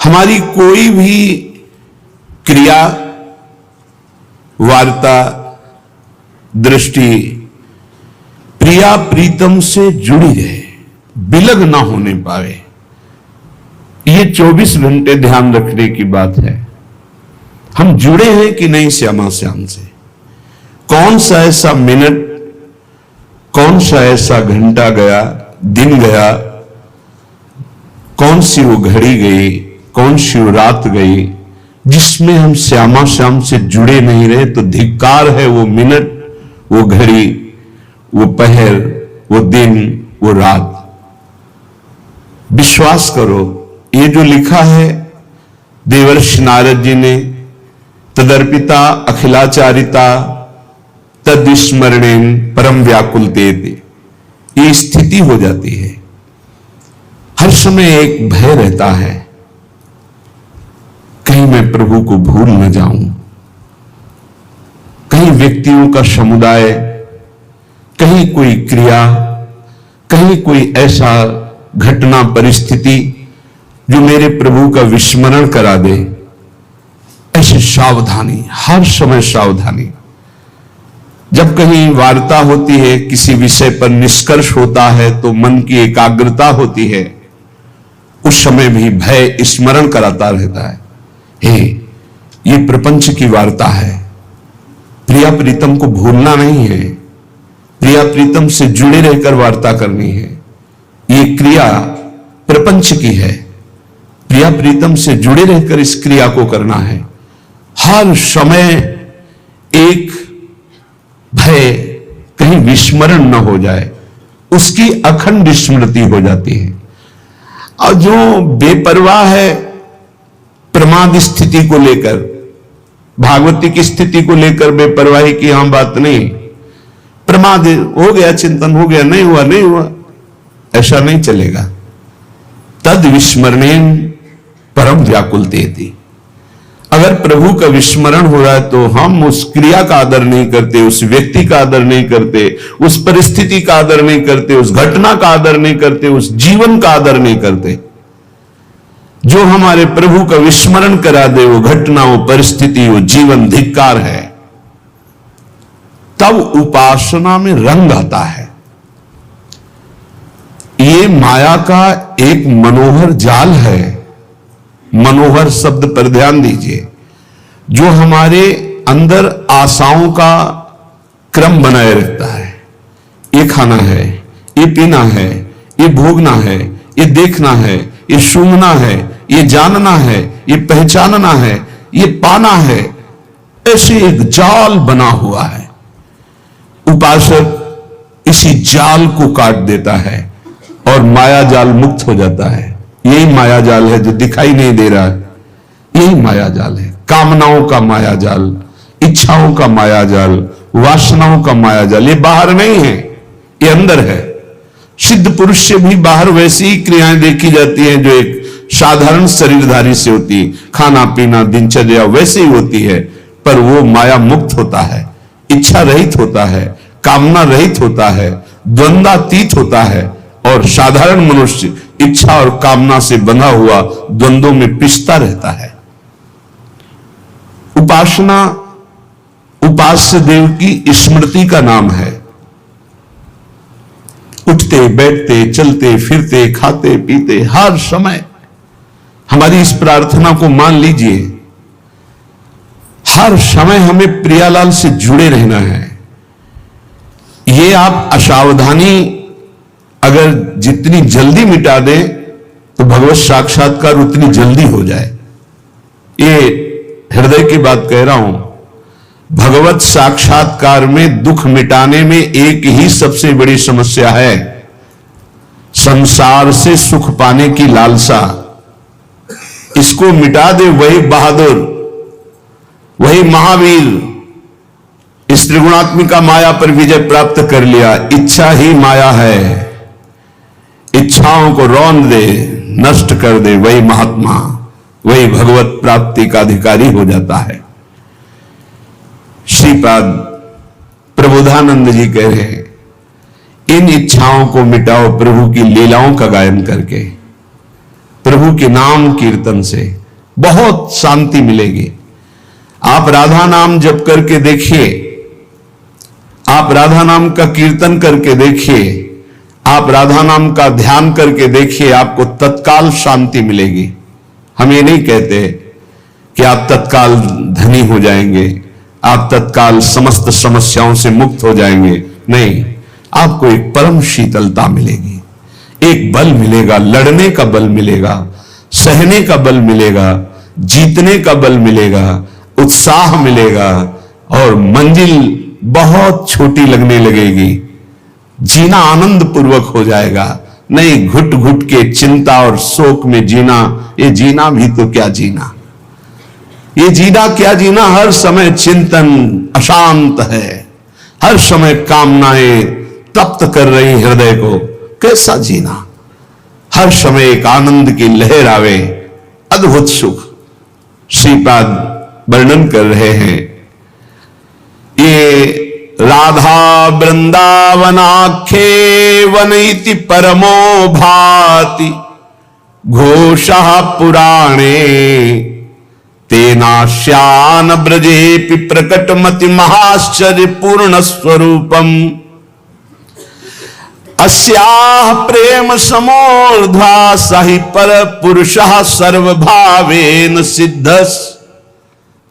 हमारी कोई भी क्रिया, वार्ता, दृष्टि प्रिया प्रीतम से जुड़ी रहे, बिलग ना होने पावे। ये 24 घंटे ध्यान रखने की बात है। हम जुड़े हैं कि नहीं श्यामा श्याम से? कौन सा ऐसा मिनट, कौन सा ऐसा घंटा गया, दिन गया, कौन सी वो घड़ी गई, कौन सी वो रात गई जिसमें हम श्यामा श्याम से जुड़े नहीं रहे? तो धिक्कार है वो मिनट, वो घड़ी, वो पहर, वो दिन, वो रात। विश्वास करो, ये जो लिखा है देवर्षि नारद जी ने, तदर्पिता अखिलाचारिता तद्स्मरणेन परम व्याकुलते, ये स्थिति हो जाती है। हर समय एक भय रहता है, कहीं मैं प्रभु को भूल न जाऊं, कहीं व्यक्तियों का समुदाय, कहीं कोई क्रिया, कहीं कोई ऐसा घटना परिस्थिति जो मेरे प्रभु का विस्मरण करा दे। ऐसी सावधानी, हर समय सावधानी। जब कहीं वार्ता होती है, किसी विषय पर निष्कर्ष होता है, तो मन की एकाग्रता होती है, उस समय भी भय स्मरण कराता रहता है। हे, ये प्रपंच की वार्ता है, प्रिया प्रीतम को भूलना नहीं है, प्रिया प्रीतम से जुड़े रहकर वार्ता करनी है। ये क्रिया प्रपंच की है, प्रिया प्रीतम से जुड़े रहकर इस क्रिया को करना है। हर समय एक भय, कहीं विस्मरण न हो जाए, उसकी अखंड स्मृति हो जाती है। और जो बेपरवाह है प्रमाद स्थिति को लेकर, भागवती की स्थिति को लेकर बेपरवाही की यहां बात नहीं। प्रमाद हो गया, चिंतन हो गया, नहीं हुआ नहीं हुआ, ऐसा नहीं चलेगा। तद विस्मरणेन परम व्याकुलते। अगर प्रभु का विस्मरण हो रहा है तो हम उस क्रिया का आदर नहीं करते, उस व्यक्ति का आदर नहीं करते, उस परिस्थिति का आदर नहीं करते, उस घटना का आदर नहीं करते, उस जीवन का आदर नहीं करते। जो हमारे प्रभु का विस्मरण करा दे, वो घटना, वो परिस्थिति, वो जीवन धिक्कार है। तब उपासना में रंग आता है। ये माया का एक मनोहर जाल है। मनोहर शब्द पर ध्यान दीजिए, जो हमारे अंदर आशाओं का क्रम बनाए रखता है। ये खाना है, ये पीना है, ये भोगना है, ये देखना है, ये सूंघना है, ये जानना है, ये पहचानना है, ये पाना है। ऐसे एक जाल बना हुआ है। उपासक इसी जाल को काट देता है और माया जाल मुक्त हो जाता है। यही माया जाल है जो दिखाई नहीं दे रहा है। यही माया जाल है, कामनाओं का माया जाल, इच्छाओं का माया जाल, वासनाओं का माया जाल। ये बाहर नहीं है, ये अंदर है। सिद्ध पुरुष से भी बाहर वैसी ही क्रियाएं देखी जाती हैं जो एक साधारण शरीरधारी से होती है। खाना पीना दिनचर्या वैसे ही होती है, पर वो माया मुक्त होता है, इच्छा रहित होता है, कामना रहित होता है, द्वंद्वातीत होता है। और साधारण मनुष्य इच्छा और कामना से बंधा हुआ द्वंद्वों में पिसता रहता है। उपासना उपास्य देव की स्मृति का नाम है। उठते बैठते चलते फिरते खाते पीते हर समय हमारी इस प्रार्थना को मान लीजिए, हर समय हमें प्रियालाल से जुड़े रहना है। ये आप असावधानी अगर जितनी जल्दी मिटा दें तो भगवत साक्षात्कार उतनी जल्दी हो जाए। ये हृदय की बात कह रहा हूं। भगवत साक्षात्कार में दुख मिटाने में एक ही सबसे बड़ी समस्या है, संसार से सुख पाने की लालसा। इसको मिटा दे वही बहादुर, वही महावीर, इस त्रिगुणात्मिका माया पर विजय प्राप्त कर लिया। इच्छा ही माया है, इच्छाओं को रौंद दे, नष्ट कर दे, वही महात्मा, वही भगवत प्राप्ति का अधिकारी हो जाता है। श्रीपाद प्रबोधानंद जी कह रहे हैं, इन इच्छाओं को मिटाओ प्रभु की लीलाओं का गायन करके। प्रभु के नाम कीर्तन से बहुत शांति मिलेगी। आप राधा नाम जप करके देखिए, आप राधा नाम का कीर्तन करके देखिए, आप राधा नाम का ध्यान करके देखिए, आपको तत्काल शांति मिलेगी। हम ये नहीं कहते कि आप तत्काल धनी हो जाएंगे, आप तत्काल समस्त समस्याओं से मुक्त हो जाएंगे, नहीं, आपको एक परम शीतलता मिलेगी, एक बल मिलेगा, लड़ने का बल मिलेगा, सहने का बल मिलेगा, जीतने का बल मिलेगा, उत्साह मिलेगा और मंजिल बहुत छोटी लगने लगेगी। जीना आनंद पूर्वक हो जाएगा, नहीं घुट घुट के चिंता और शोक में जीना, ये जीना भी तो क्या जीना, ये जीना क्या जीना। हर समय चिंतन अशांत है, हर समय कामनाएं तप्त कर रही हृदय को, कैसा जीना। हर समय एक आनंद की लहर आवे, अद्भुत सुख। श्रीपाद वर्णन कर रहे हैं, ये राधा वृंदावनाख्ये वन इति परमो भाति घोषः पुराणे तेनाश्यान ब्रजेपि प्रकटमति महाश्चर्य पूर्ण स्वरूपम अस्याः प्रेम समोर्ध्वा सहि पर पुरुषः सर्वभावेन सिद्धस्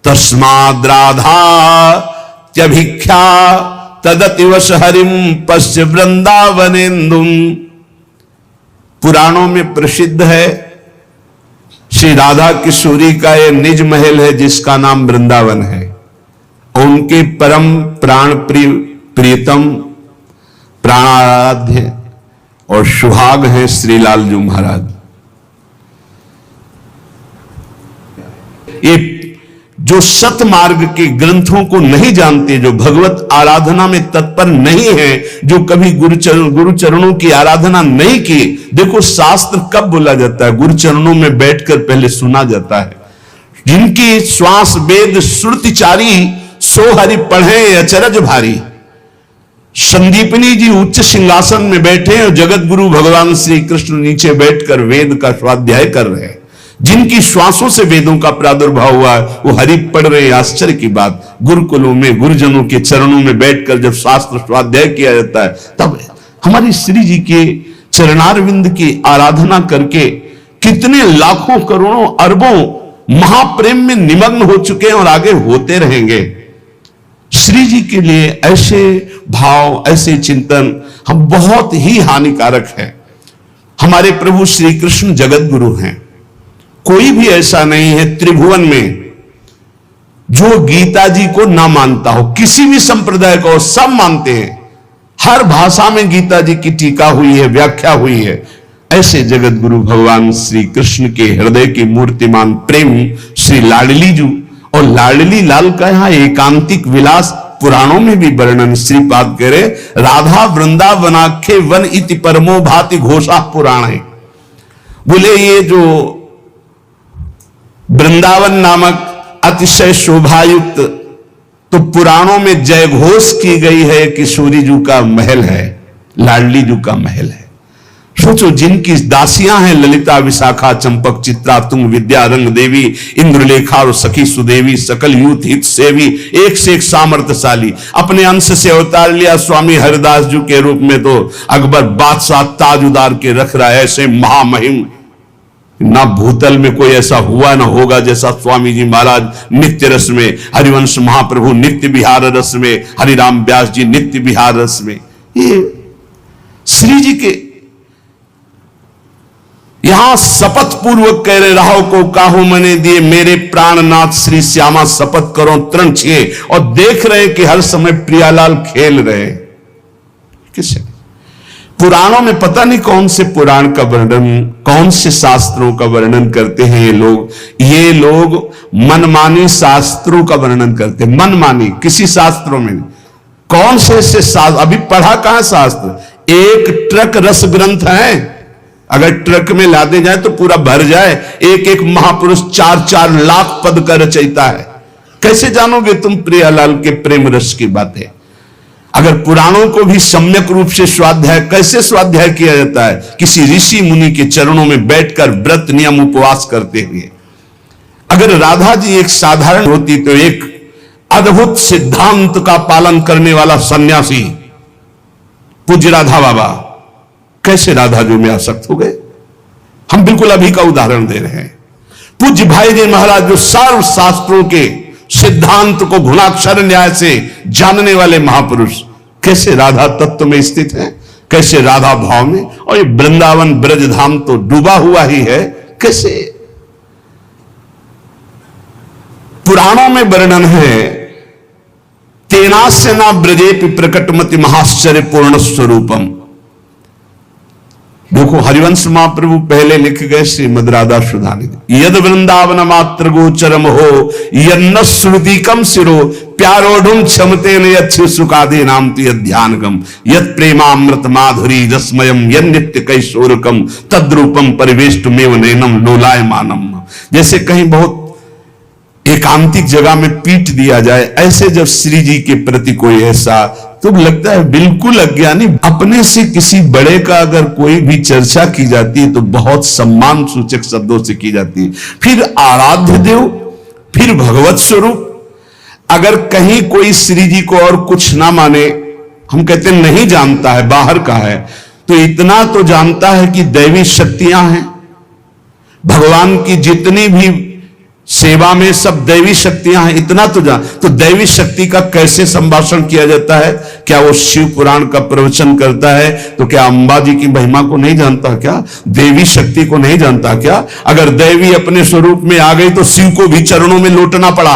तस्माद् राधा त्यभिख्या तदतिवश हरिम पश्य वृंदावनेन्दुम। पुराणों में प्रसिद्ध है श्री राधा किशोरी का यह निज महल है जिसका नाम वृंदावन है। उनके परम प्राण प्रियतम प्राणाराध्य और सुहाग हैं श्री लालजू महाराज। ये जो सत मार्ग के ग्रंथों को नहीं जानते, जो भगवत आराधना में तत्पर नहीं है, जो कभी गुरु चरणों की आराधना नहीं की। देखो शास्त्र कब बोला जाता है, गुरु चरणों में बैठकर पहले सुना जाता है। जिनकी श्वास वेद श्रुतिचारी सो हरि पढ़े अचरज भारी। संदीपनी जी उच्च सिंहासन में बैठे और जगत गुरु भगवान श्री कृष्ण नीचे बैठकर वेद का स्वाध्याय कर रहे हैं। जिनकी श्वासों से वेदों का प्रादुर्भाव हुआ है वो हरि पढ़ रहे हैं। आश्चर्य की बात, गुरुकुलों में गुरुजनों के चरणों में बैठकर जब शास्त्र स्वाध्याय किया जाता है तब हमारी श्री जी के चरणारविंद की आराधना करके कितने लाखों करोड़ों अरबों महाप्रेम में निमग्न हो चुके हैं और आगे होते रहेंगे। श्री जी के लिए ऐसे भाव, ऐसे चिंतन हम बहुत ही हानिकारक है। हमारे प्रभु श्री कृष्ण जगत गुरु हैं। कोई भी ऐसा नहीं है त्रिभुवन में जो गीता जी को ना मानता हो। किसी भी संप्रदाय को सब मानते हैं, हर भाषा में गीता जी की टीका हुई है, व्याख्या हुई है। ऐसे जगत गुरु भगवान श्री कृष्ण के हृदय की मूर्तिमान प्रेम श्री लाडली जू और लाडली लाल का यहां एकांतिक विलास पुराणों में भी वर्णन श्रीपाद करे। राधा वृंदावनाख्ये वन इति परमो भाति घोषा पुराणे। बोले ये जो वृंदावन नामक अतिशय शोभायुक्त तो पुराणों में जय घोष की गई है कि सूरी जू का महल है, लाडली जू का महल है। सोचो जिनकी दासियां हैं ललिता विशाखा चंपक चित्रा तुंग विद्या रंग देवी इंद्रलेखा और सखी सुदेवी सकल यूथ हित सेवी एक से एक सामर्थ्यशाली। अपने अंश से अवतार लिया स्वामी हरिदास जी के रूप में तो अकबर बादशाह ताज उतार के रख रहा है। ऐसे महामहिम ना भूतल में कोई ऐसा हुआ ना होगा जैसा स्वामी जी महाराज नित्य रस में, हरिवंश महाप्रभु नित्य विहार रस में, हरिराम व्यास जी नित्य विहार रस में। ये श्री जी के यहां शपथ पूर्वक कह रहे राहो को काहू मने दिए मेरे प्राणनाथ श्री श्यामा शपथ करो तरण छिए। और देख रहे कि हर समय प्रियालाल खेल रहे। किसे पुराणों में पता नहीं कौन से पुराण का वर्णन, कौन से शास्त्रों का वर्णन करते हैं ये लोग मनमानी शास्त्रों का वर्णन करते हैं। मनमानी किसी शास्त्रों में कौन से ऐसे शास्त्र अभी पढ़ा कहां शास्त्र। एक ट्रक रस ग्रंथ है, अगर ट्रक में लादे जाए तो पूरा भर जाए। एक एक महापुरुष 4-4 लाख पद का रचयिता है। कैसे जानोगे तुम प्रियालाल के प्रेम रस की बातें। अगर पुराणों को भी सम्यक रूप से स्वाध्याय, कैसे स्वाध्याय किया जाता है? किसी ऋषि मुनि के चरणों में बैठकर व्रत नियम उपवास करते हुए। अगर राधा जी एक साधारण होती तो एक अद्भुत सिद्धांत का पालन करने वाला सन्यासी पूज्य राधा बाबा कैसे राधा जी में आसक्त हो गए? हम बिल्कुल अभी का उदाहरण दे रहे हैं। पूज्य भाई जी महाराज जो सर्व शास्त्रों के सिद्धांत को गुणाक्षर न्याय से जानने वाले महापुरुष कैसे राधा तत्व में स्थित हैं, कैसे राधा भाव में। और ये वृंदावन ब्रजधाम तो डूबा हुआ ही है। कैसे? पुराणों में वर्णन है, तेनास्य न ब्रजेपि प्रकटमति महाश्चर्य पूर्ण स्वरूपम। देखो हरिवंश महाप्रभु पहले लिख गए श्रीमद राधा सुधानिधि, यद वृंदावन मात्र गोचरम हो यन्न श्रुतिकम सिरो प्यारोढ़ क्षमते न सुखादे नाम ध्यानगम यद प्रेमामृत माधुरी रसमयम यन्नित्य कैशोरकम तद्रूपम परिवेष्टमेव नैनम लोलायमानम। जैसे कहीं बहुत एकांतिक जगह में पीट दिया जाए, ऐसे जब श्री जी के प्रति कोई ऐसा, तो लगता है बिल्कुल अज्ञानी। अपने से किसी बड़े का अगर कोई भी चर्चा की जाती है तो बहुत सम्मान सूचक शब्दों से की जाती है। फिर आराध्य देव, फिर भगवत स्वरूप। अगर कहीं कोई श्री जी को और कुछ ना माने, हम कहते नहीं जानता है, बाहर का है, तो इतना तो जानता है कि दैवी शक्तियां हैं। भगवान की जितनी भी सेवा में सब दैवी शक्तियां हैं, इतना तो जान। तो दैवी शक्ति का कैसे संभाषण किया जाता है? क्या वो शिव पुराण का प्रवचन करता है तो क्या अंबा जी की महिमा को नहीं जानता क्या? देवी शक्ति को नहीं जानता क्या? अगर देवी अपने स्वरूप में आ गई तो शिव को भी चरणों में लौटना पड़ा।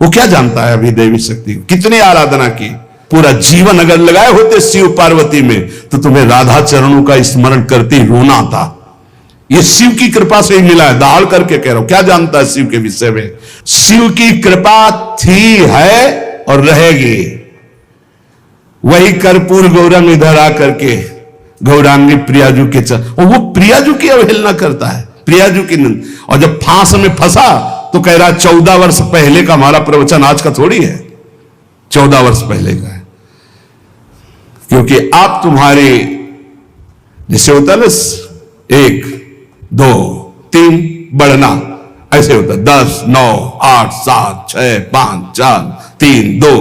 वो क्या जानता है अभी देवी शक्ति? कितनी आराधना की, पूरा जीवन अगर लगाए होते शिव पार्वती में तो तुम्हें राधा चरणों का स्मरण करते रोना था। ये शिव की कृपा से ही मिला है, दाड़ करके कह रहा हूं। क्या जानता है शिव के विषय में? शिव की कृपा थी, है और रहेगी। वही कर्पूर गौरंग इधर आकर के गौरांगी प्रियाजू के और वो प्रियाजू की अवहेलना करता है, प्रियाजू की निंद। और जब फांस में फंसा तो कह रहा 14 वर्ष पहले का हमारा प्रवचन आज का थोड़ी है, 14 वर्ष पहले का है। क्योंकि आप तुम्हारे जैसे होता है ना 1 2 3 बढ़ना, ऐसे होता 10 9 8 7 6 5 4 3 2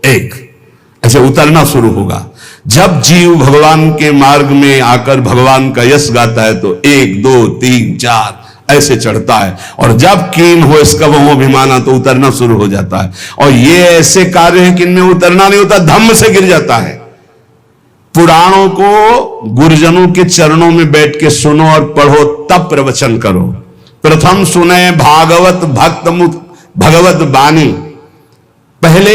1, ऐसे उतरना शुरू होगा। जब जीव भगवान के मार्ग में आकर भगवान का यश गाता है तो 1 2 3 4 ऐसे चढ़ता है। और जब कीन हो इसका वो अभिमाना तो उतरना शुरू हो जाता है। और ये ऐसे कार्य है कि इनमें उतरना नहीं होता, धम्म से गिर जाता है। पुराणों को गुरुजनों के चरणों में बैठ के सुनो और पढ़ो, तब प्रवचन करो। प्रथम सुने भागवत भक्त भगवत बानी। पहले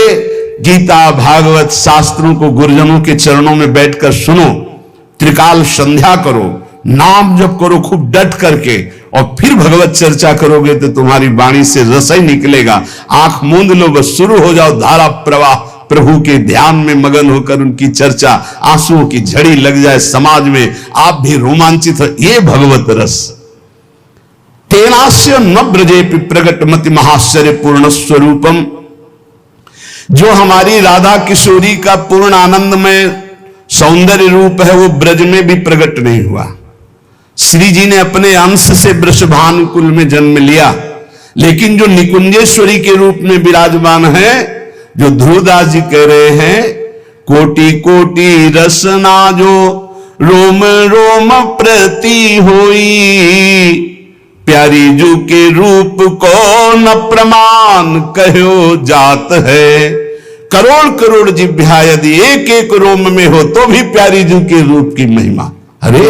गीता भागवत शास्त्रों को गुरुजनों के चरणों में बैठकर सुनो, त्रिकाल संध्या करो, नाम जप करो खूब डट करके, और फिर भगवत चर्चा करोगे तो तुम्हारी वाणी से रस ही निकलेगा। आंख मूंद लो, बस शुरू हो जाओ धारा प्रवाह। प्रभु के ध्यान में मगन होकर उनकी चर्चा, आंसुओं की झड़ी लग जाए समाज में, आप भी रोमांचित हो। ये भगवत रस। तेनास्य न ब्रजेपि प्रगटमति महाश्चर्य पूर्ण स्वरूपम। जो हमारी राधा किशोरी का पूर्ण आनंद में सौंदर्य रूप है वो ब्रज में भी प्रकट नहीं हुआ। श्री जी ने अपने अंश से वृषभानुकुल में जन्म लिया, लेकिन जो निकुंजेश्वरी के रूप में विराजमान है, जो ध्रुवदास जी कह रहे हैं, कोटि कोटि रसना जो रोम रोम प्रति होई, प्यारी जू के रूप को न प्रमाण कहो जात है। करोड़ करोड़ जिभ्या यदि एक एक रोम में हो तो भी प्यारी जू के रूप की महिमा। अरे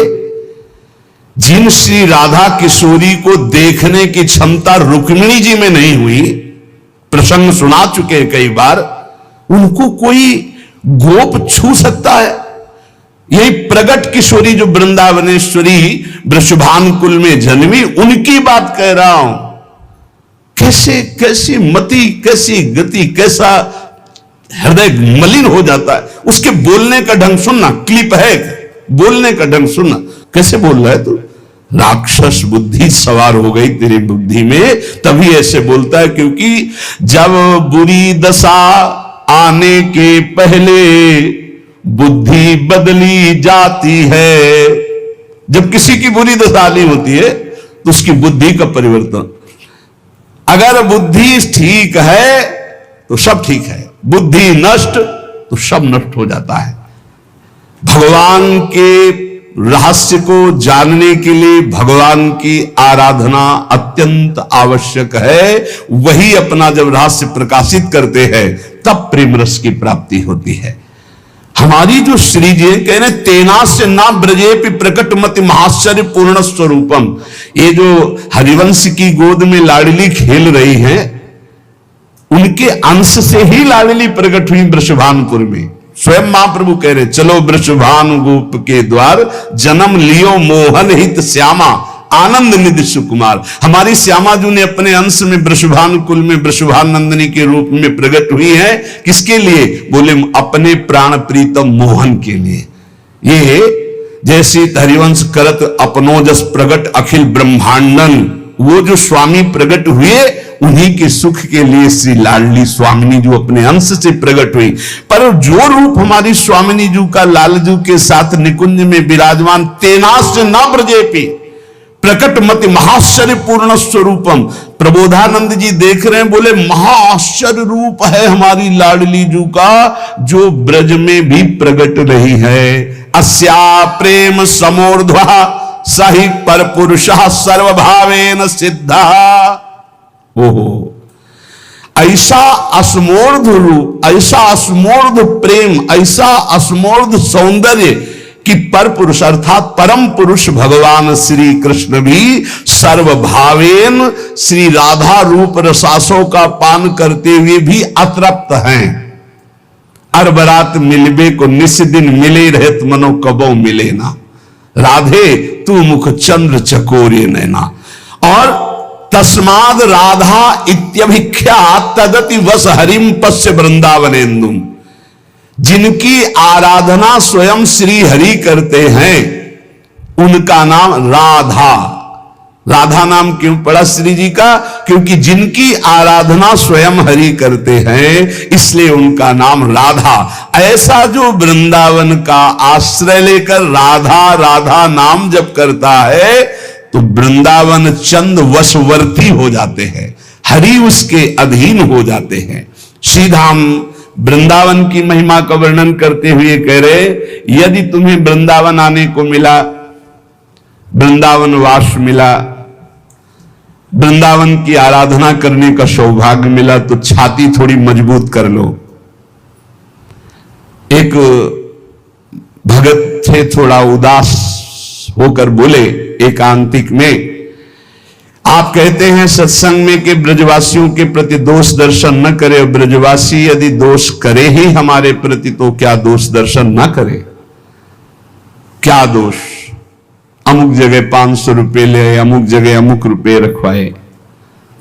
जिन श्री राधा किशोरी को देखने की क्षमता रुक्मिणी जी में नहीं हुई, प्रसंग सुना चुके कई बार, उनको कोई गोप छू सकता है? यही प्रगट किशोरी जो वृंदावनेश्वरी वृषभानुकुल में जन्मी, उनकी बात कह रहा हूं। कैसे कैसी मति, कैसी गति, कैसा हृदय मलिन हो जाता है। उसके बोलने का ढंग सुनना, क्लिप है, बोलने का ढंग सुनना। कैसे बोल रहा है तू? राक्षस बुद्धि सवार हो गई तेरी बुद्धि में, तभी ऐसे बोलता है। क्योंकि जब बुरी दशा आने के पहले बुद्धि बदली जाती है। जब किसी की बुरी दशा आनी होती है तो उसकी बुद्धि का परिवर्तन, अगर बुद्धि ठीक है तो सब ठीक है, बुद्धि नष्ट तो सब नष्ट हो जाता है। भगवान के रहस्य को जानने के लिए भगवान की आराधना अत्यंत आवश्यक है। वही अपना जब रहस्य प्रकाशित करते हैं तब प्रेम रस की प्राप्ति होती है। हमारी जो श्री जी कह रहे तेनास्य ना ब्रजेपि प्रकट मति महाश्चर्य पूर्ण स्वरूपम, ये जो हरिवंश की गोद में लाडली खेल रही हैं, उनके अंश से ही लाडली प्रकट हुई वृषभानुपुर में। स्वयं महाप्रभु कह रहे चलो वृषभानु गोप के द्वार, जन्म लियो मोहन हित श्यामा आनंद निधि सुकुमार। हमारी श्यामा जी ने अपने अंश में वृषभानुकुल में वृषभानंदिनी के रूप में प्रकट हुई है। किसके लिए? बोले अपने प्राण प्रीतम मोहन के लिए। ये जैसे हरिवंश करत अपनो जस प्रगट अखिल ब्रह्मांडन, वो जो स्वामी प्रकट हुए उन्हीं के सुख के लिए श्री लाडली स्वामिनी जो अपने अंश से प्रकट हुई। पर जो रूप हमारी स्वामिनी जी का लालजू के साथ निकुंज में विराजमान, तेनास्य न ब्रजेपि प्रकट मति महाश्चर्य पूर्ण स्वरूपम। प्रबोधानंद जी देख रहे हैं, बोले महाश्चर्य रूप है हमारी लाडली जू का, जो ब्रज में भी प्रकट रही है। अस्या प्रेम समोर्ध्वा सही पर पुरुष सर्वभावेन सिद्धा। ओहो, ऐसा असमोर्ध रूप, ऐसा असमोर्ध प्रेम, ऐसा असमोर्ध सौंदर्य कि पर पुरुष अर्थात परम पुरुष भगवान श्री कृष्ण भी सर्वभावेन श्री राधा रूप रसासों का पान करते हुए भी अतृप्त हैं। अरबरात मिलबे को निस दिन मिले रहत मनो कबो मिले ना, राधे तू मुख चंद्र चकोरे नैना। और तस्माद राधा इत्यभिख्या तदति वस हरिम पश्य वृंदावनेन्दुम। जिनकी आराधना स्वयं श्री हरि करते हैं उनका नाम राधा। राधा नाम क्यों पड़ा श्री जी का? क्योंकि जिनकी आराधना स्वयं हरि करते हैं इसलिए उनका नाम राधा। ऐसा जो वृंदावन का आश्रय लेकर राधा राधा नाम जप करता है तो वृंदावन चंद वशवर्ती हो जाते हैं, हरि उसके अधीन हो जाते हैं। श्रीधाम वृंदावन की महिमा का वर्णन करते हुए कह रहे, यदि तुम्हें वृंदावन आने को मिला, वृंदावन वास मिला, वृंदावन की आराधना करने का सौभाग्य मिला तो छाती थोड़ी मजबूत कर लो। एक भगत थे, थोड़ा उदास होकर बोले एकांतिक में, आप कहते हैं सत्संग में कि ब्रजवासियों के प्रति दोष दर्शन न करे। ब्रजवासी यदि दोष करे ही हमारे प्रति तो क्या दोष दर्शन न करे? क्या दोष? अमुक जगह 500 रुपए ले, अमुक जगह अमुक रुपए रखवाए।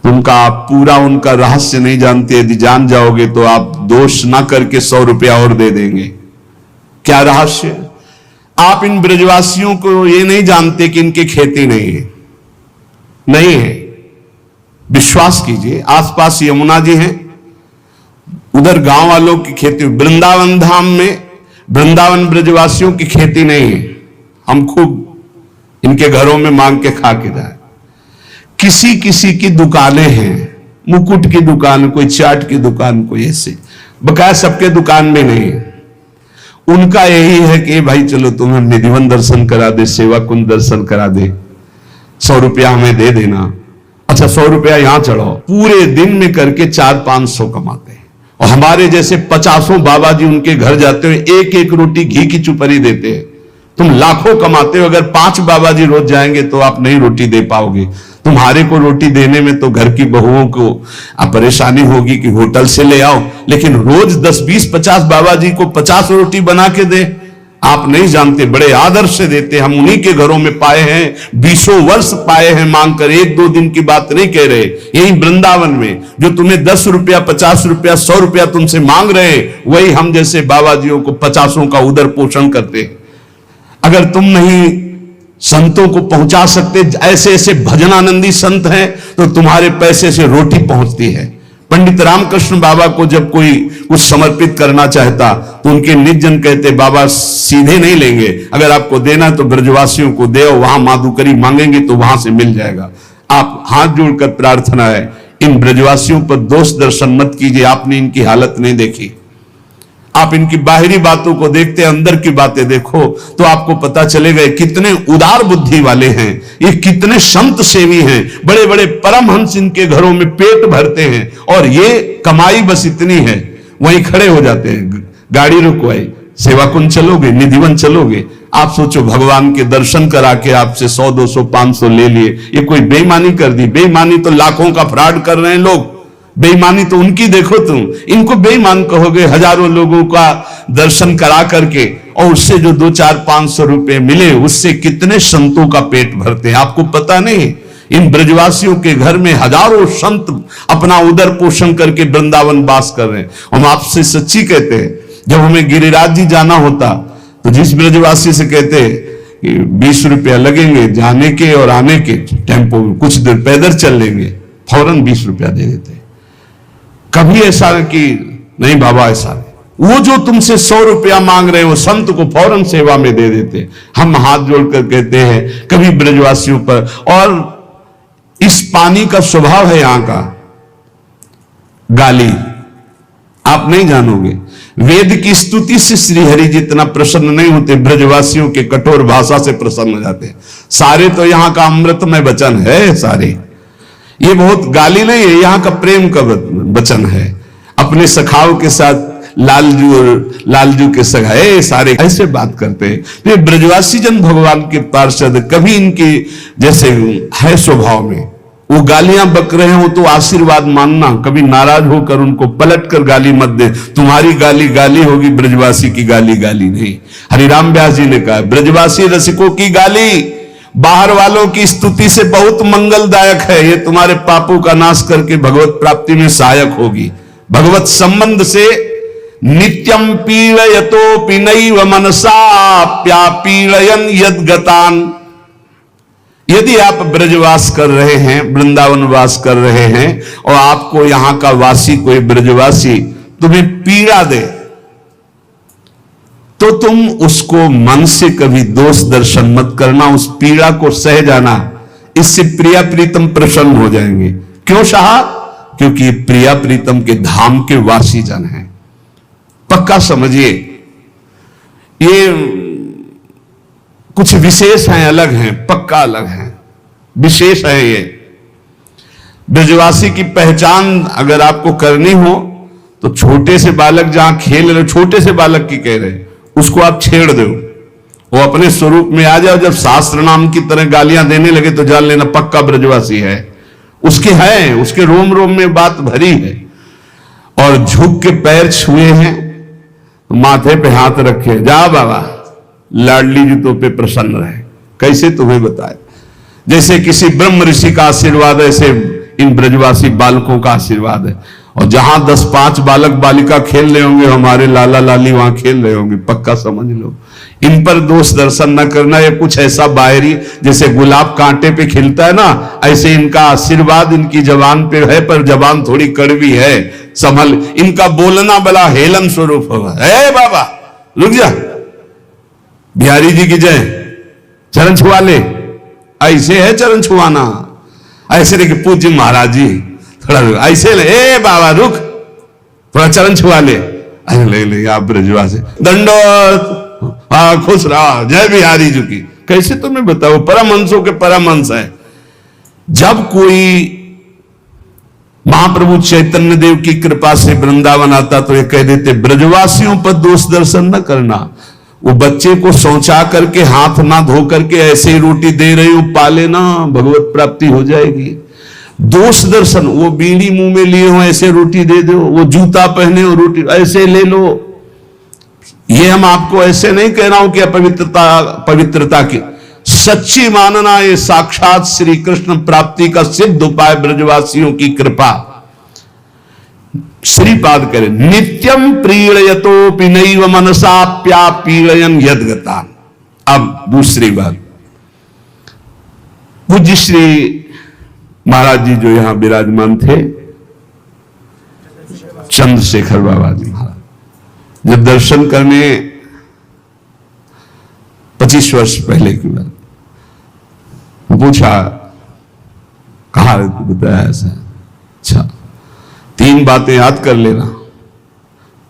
तुमका आप पूरा उनका रहस्य नहीं जानते, यदि जान जाओगे तो आप दोष ना करके 100 रुपया और दे देंगे। क्या रहस्य? आप इन ब्रजवासियों को ये नहीं जानते कि इनकी खेती नहीं है, नहीं है। विश्वास कीजिए, आसपास यमुना जी हैं, उधर गांव वालों की खेती। वृंदावन धाम में वृंदावन ब्रजवासियों की खेती नहीं है। हम खूब इनके घरों में मांग के खा के जाए। किसी किसी की दुकानें हैं, मुकुट की दुकान, कोई चाट की दुकान, कोई ऐसे, बकाया सबके दुकान में नहीं है। उनका यही है कि भाई चलो तुम्हें निधिवन दर्शन करा दे, सेवा कुंज दर्शन करा दे, 100 रुपया हमें दे देना। अच्छा 100 रुपया यहां चढ़ाओ। पूरे दिन में करके 400-500 कमाते हैं। और हमारे जैसे 50 बाबा जी उनके घर जाते हुए एक एक रोटी घी की चुपरी देते हैं। तुम लाखों कमाते हो, अगर 5 बाबा जी रोज जाएंगे तो आप नहीं रोटी दे पाओगे। तुम्हारे को रोटी देने में तो घर की बहुओं को परेशानी होगी कि होटल से ले आओ, लेकिन रोज 10, 20, 50 बाबा जी को 50 रोटी बना के दे। आप नहीं जानते, बड़े आदर से देते। हम उन्हीं के घरों में पाए हैं, 20 वर्ष पाए हैं मांग कर। 1-2 दिन की बात नहीं कह रहे। यही वृंदावन में जो तुम्हें 10 रुपया, 50 रुपया, 100 रुपया तुमसे मांग रहे हैं, वही हम जैसे बाबा जियों को 50 का उदर पोषण करते हैं। अगर तुम नहीं संतों को पहुंचा सकते, ऐसे ऐसे भजनानंदी संत हैं, तो तुम्हारे पैसे से रोटी पहुंचती है। पंडित रामकृष्ण बाबा को जब कोई कुछ समर्पित करना चाहता तो उनके निज जन कहते, बाबा सीधे नहीं लेंगे, अगर आपको देना तो ब्रजवासियों को दे, वहां माधुकरी मांगेंगे तो वहां से मिल जाएगा। आप हाथ जोड़कर प्रार्थना है, इन ब्रजवासियों पर दोष दर्शन मत कीजिए। आपने इनकी हालत नहीं देखी, आप इनकी बाहरी बातों को देखते, अंदर की बातें देखो तो आपको पता चलेगा कितने उदार बुद्धि वाले हैं, ये कितने संत सेवी हैं, बड़े बड़े परमहंस इनके घरों में पेट भरते हैं, और ये कमाई बस इतनी है, वहीं खड़े हो जाते हैं, गाड़ी रुकवाई, सेवा कुंज चलोगे, निधिवन चलोगे। आप सोचो, भगवान के दर्शन करा के आपसे 100, 200, 500 ले लिए, ये कोई बेईमानी कर दी? बेईमानी तो लाखों का फ्रॉड कर रहे हैं लोग, बेईमानी तो उनकी देखो तुम, इनको बेईमान कहोगे? हजारों लोगों का दर्शन करा करके और उससे जो 2, 4, 500 रुपए मिले, उससे कितने संतों का पेट भरते हैं, आपको पता नहीं? इन ब्रजवासियों के घर में हजारों संत अपना उदर पोषण करके वृंदावन वास कर रहे हैं। हम आपसे सच्ची कहते हैं, जब हमें गिरिराज जी जाना होता तो जिस ब्रजवासी से कहते कि 20 रुपया लगेंगे जाने के और आने के, टेम्पो में कुछ देर पैदल चल लेंगे, फौरन 20 रुपया दे देते। कभी ऐसा कि नहीं बाबा ऐसा नहीं, वो जो तुमसे 100 रुपया मांग रहे हो संत को फौरन सेवा में दे देते। हम हाथ जोड़कर कहते हैं कभी ब्रजवासियों पर, और इस पानी का स्वभाव है यहां का गाली, आप नहीं जानोगे। वेद की स्तुति से श्रीहरि जितना प्रसन्न नहीं होते, ब्रजवासियों के कठोर भाषा से प्रसन्न हो जाते हैं। सारे तो यहां का अमृतमय वचन है, सारे ये बहुत गाली नहीं है, यहां का प्रेम का वचन है। अपने सखाओं के साथ लालजू और लालजू के सखाए सारे ऐसे बात करते हैं। तो ब्रजवासी जन भगवान के पार्षद, कभी इनके जैसे है स्वभाव में, वो गालियां बक रहे हो तो आशीर्वाद मानना, कभी नाराज होकर उनको पलट कर गाली मत दे। तुम्हारी गाली गाली होगी, ब्रजवासी की गाली गाली नहीं। हरिराम व्यास जी ने कहा, ब्रजवासी रसिकों की गाली बाहर वालों की स्तुति से बहुत मंगलदायक है, ये तुम्हारे पापों का नाश करके भगवत प्राप्ति में सहायक होगी। भगवत संबंध से नित्यम पीड़यतोपि नैव मनसाप्यापीड़यन् यद्गतान्। यदि आप ब्रजवास कर रहे हैं, वृंदावन वास कर रहे हैं, और आपको यहां का वासी कोई ब्रजवासी तुम्हें पीड़ा दे, तो तुम उसको मन से कभी दोष दर्शन मत करना, उस पीड़ा को सह जाना। इससे प्रिया प्रीतम प्रसन्न हो जाएंगे। क्यों शाह? क्योंकि प्रिया प्रीतम के धाम के वासी जन हैं। पक्का समझिए, ये कुछ विशेष हैं, अलग हैं, पक्का अलग हैं, विशेष है। ये ब्रजवासी की पहचान अगर आपको करनी हो तो छोटे से बालक जहां खेल रहे, छोटे से बालक की कह रहे, उसको आप छेड़ दो, वो अपने स्वरूप में आ जाओ। जब शास्त्र नाम की तरह गालियां देने लगे तो जान लेना पक्का ब्रजवासी है। उसके है, उसके रोम रोम में बात भरी है। और झुक के पैर छुए हैं, माथे पे हाथ रखे, जा बाबा लाडली जूतों पे प्रसन्न रहे। कैसे तुम्हें बताए? जैसे किसी ब्रह्म ऋषि का आशीर्वाद है, ऐसे इन ब्रजवासी बालकों का आशीर्वाद है। और जहां 10-5 बालक बालिका खेल रहे होंगे, हमारे लाला लाली वहां खेल रहे होंगे, पक्का समझ लो। इन पर दोष दर्शन न करना। ये कुछ ऐसा बाहरी, जैसे गुलाब कांटे पे खिलता है ना, ऐसे इनका आशीर्वाद इनकी जबान पे है, पर जबान थोड़ी कड़वी है, संभल। इनका बोलना बड़ा हेलन स्वरूप होगा। ए बाबा रुक जा, बिहारी जी की जय, चरण छुआ ले। ऐसे है चरण छुआना, ऐसे नहीं कि पूज्य महाराज जी थोड़ा ऐसे ले, ए बाबा रुक, थोड़ा चरण छुआ ले। ले ले आप ब्रजवासी, दंडोत, हाँ खुश रहा, जय बिहारी जी की। कैसे तुम्हें बताओ, परमहंसों के परमहंस है। जब कोई महाप्रभु चैतन्य देव की कृपा से वृंदावन आता तो ये कह देते, ब्रजवासियों पर दोष दर्शन न करना। वो बच्चे को शौचा करके, हाथ ना धो करके ऐसे ही रोटी दे रही हो, पाले ना, भगवत प्राप्ति हो जाएगी। दोष दर्शन, वो बीड़ी मुंह में लिए हो ऐसे रोटी दे दो, वो जूता पहने हो रोटी ऐसे ले लो। ये हम आपको ऐसे नहीं कह रहा हूं कि पवित्रता की, सच्ची मानना, ये साक्षात श्री कृष्ण प्राप्ति का सिद्ध उपाय ब्रजवासियों की कृपा। श्रीपाद करे, नित्यम प्रीड़यतोपि नैव मनसाप्यापीड़यन् यद्गतान्। अब दूसरी बात, पूज्य श्री महाराज जी जो यहां विराजमान थे, चंद्रशेखर बाबा जी महाराज जब दर्शन करने 25 वर्ष पहले की बात, पूछा कहा बताया ऐसा। अच्छा, 3 बातें याद कर लेना।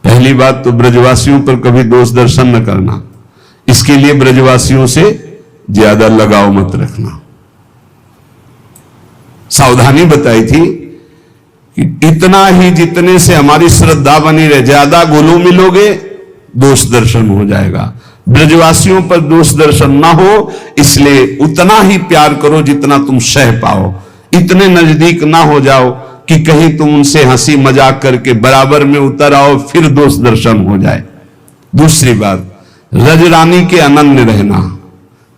पहली बात तो ब्रजवासियों पर कभी दोष दर्शन न करना, इसके लिए ब्रजवासियों से ज्यादा लगाव मत रखना। सावधानी बताई थी कि इतना ही जितने से हमारी श्रद्धा बनी रहे, ज्यादा गोलू मिलोगे दोष दर्शन हो जाएगा। ब्रजवासियों पर दोष दर्शन ना हो, इसलिए उतना ही प्यार करो जितना तुम सह पाओ। इतने नजदीक ना हो जाओ कि कहीं तुम उनसे हंसी मजाक करके बराबर में उतर आओ, फिर दोष दर्शन हो जाए। दूसरी बात, रजरानी के अनन्य रहना।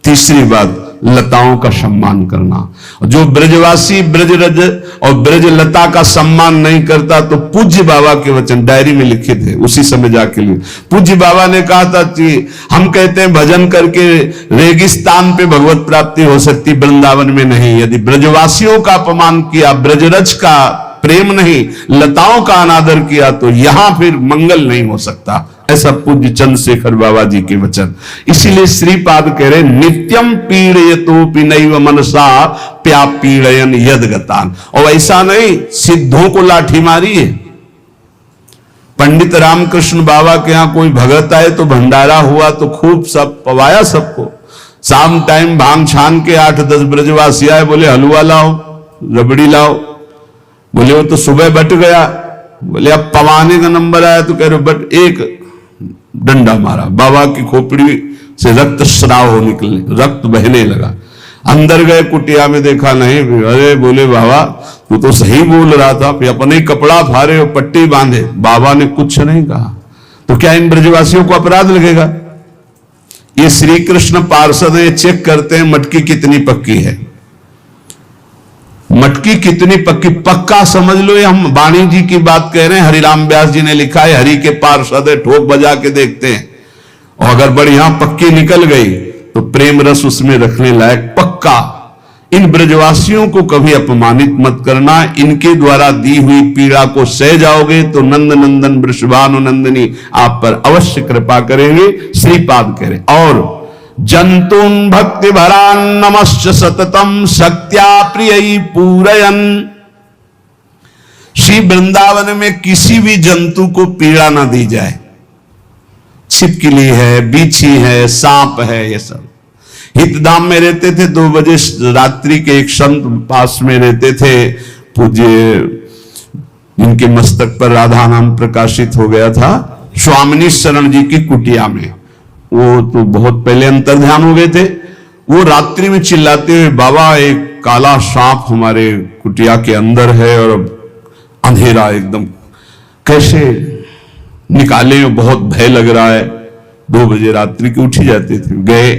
तीसरी बात, लताओं का सम्मान करना। जो ब्रजवासी ब्रजरज और ब्रजलता का सम्मान नहीं करता, तो पूज्य बाबा के वचन डायरी में लिखे थे, उसी समय जाके लिए पूज्य बाबा ने कहा था कि हम कहते हैं भजन करके रेगिस्तान पे भगवत प्राप्ति हो सकती, वृंदावन में नहीं। यदि ब्रजवासियों का अपमान किया, ब्रजरज का प्रेम नहीं, लताओं का अनादर किया, तो यहां फिर मंगल नहीं हो सकता। ऐसा पूज्य चंद्रशेखर बाबा जी के वचन। इसीलिए श्रीपाद कह रहे नित्यम पीड़यतोपि नैव मनसा प्या पीड़यन यदगतान। और ऐसा नहीं सिद्धों को लाठी मारी है। पंडित रामकृष्ण बाबा के यहां कोई भगत आए तो भंडारा हुआ तो खूब सब पवाया सबको। शाम टाइम भांग छान के 8-10 ब्रजवासी आए, बोले हलवा लाओ, रबड़ी लाओ। बोले वो तो सुबह बट गया। बोले अब पवाने का नंबर आया तो कह रहे बट, एक डंडा मारा, बाबा की खोपड़ी से रक्त स्राव हो निकलने, रक्त बहने लगा। अंदर गए कुटिया में, देखा नहीं। अरे बोले बाबा तू तो सही बोल रहा था, फिर अपने कपड़ा फाड़े और पट्टी बांधे। बाबा ने कुछ नहीं कहा। तो क्या इन ब्रजवासियों को अपराध लगेगा? ये श्री कृष्ण पार्षद है, चेक करते हैं मटकी कितनी पक्की है। मटकी कितनी पक्की, पक्का समझ लो। ये हम वाणी जी की बात कह रहे हैं, हरिराम व्यास जी ने लिखा है, हरि के पार्षद है, ठोक बजा के देखते हैं, और अगर बढ़िया पक्की निकल गई तो प्रेम रस उसमें रखने लायक पक्का। इन ब्रजवासियों को कभी अपमानित मत करना। इनके द्वारा दी हुई पीड़ा को सह जाओगे तो नंद नंदन वृषभानु नंदिनी आप पर अवश्य कृपा करेंगे। श्रीपाद कह रहे और जंतून भक्ति भरान नमश्च सततम शक्त्या प्रिय पूरयन। श्री वृंदावन में किसी भी जंतु को पीड़ा ना दी जाए। छिपकली है, बीछी है, सांप है, ये सब। हितधाम में रहते थे, 2 बजे रात्रि के एक संत पास में रहते थे, पूज्य जिनके मस्तक पर राधा नाम प्रकाशित हो गया था, स्वामिनी शरण जी की कुटिया में। वो तो बहुत पहले अंतर्ध्यान हो गए थे। वो रात्रि में चिल्लाते हुए, बाबा एक काला सांप हमारे कुटिया के अंदर है और अंधेरा एकदम, कैसे निकाले, बहुत भय लग रहा है। 2 बजे रात्रि के उठ ही जाते थे। गए,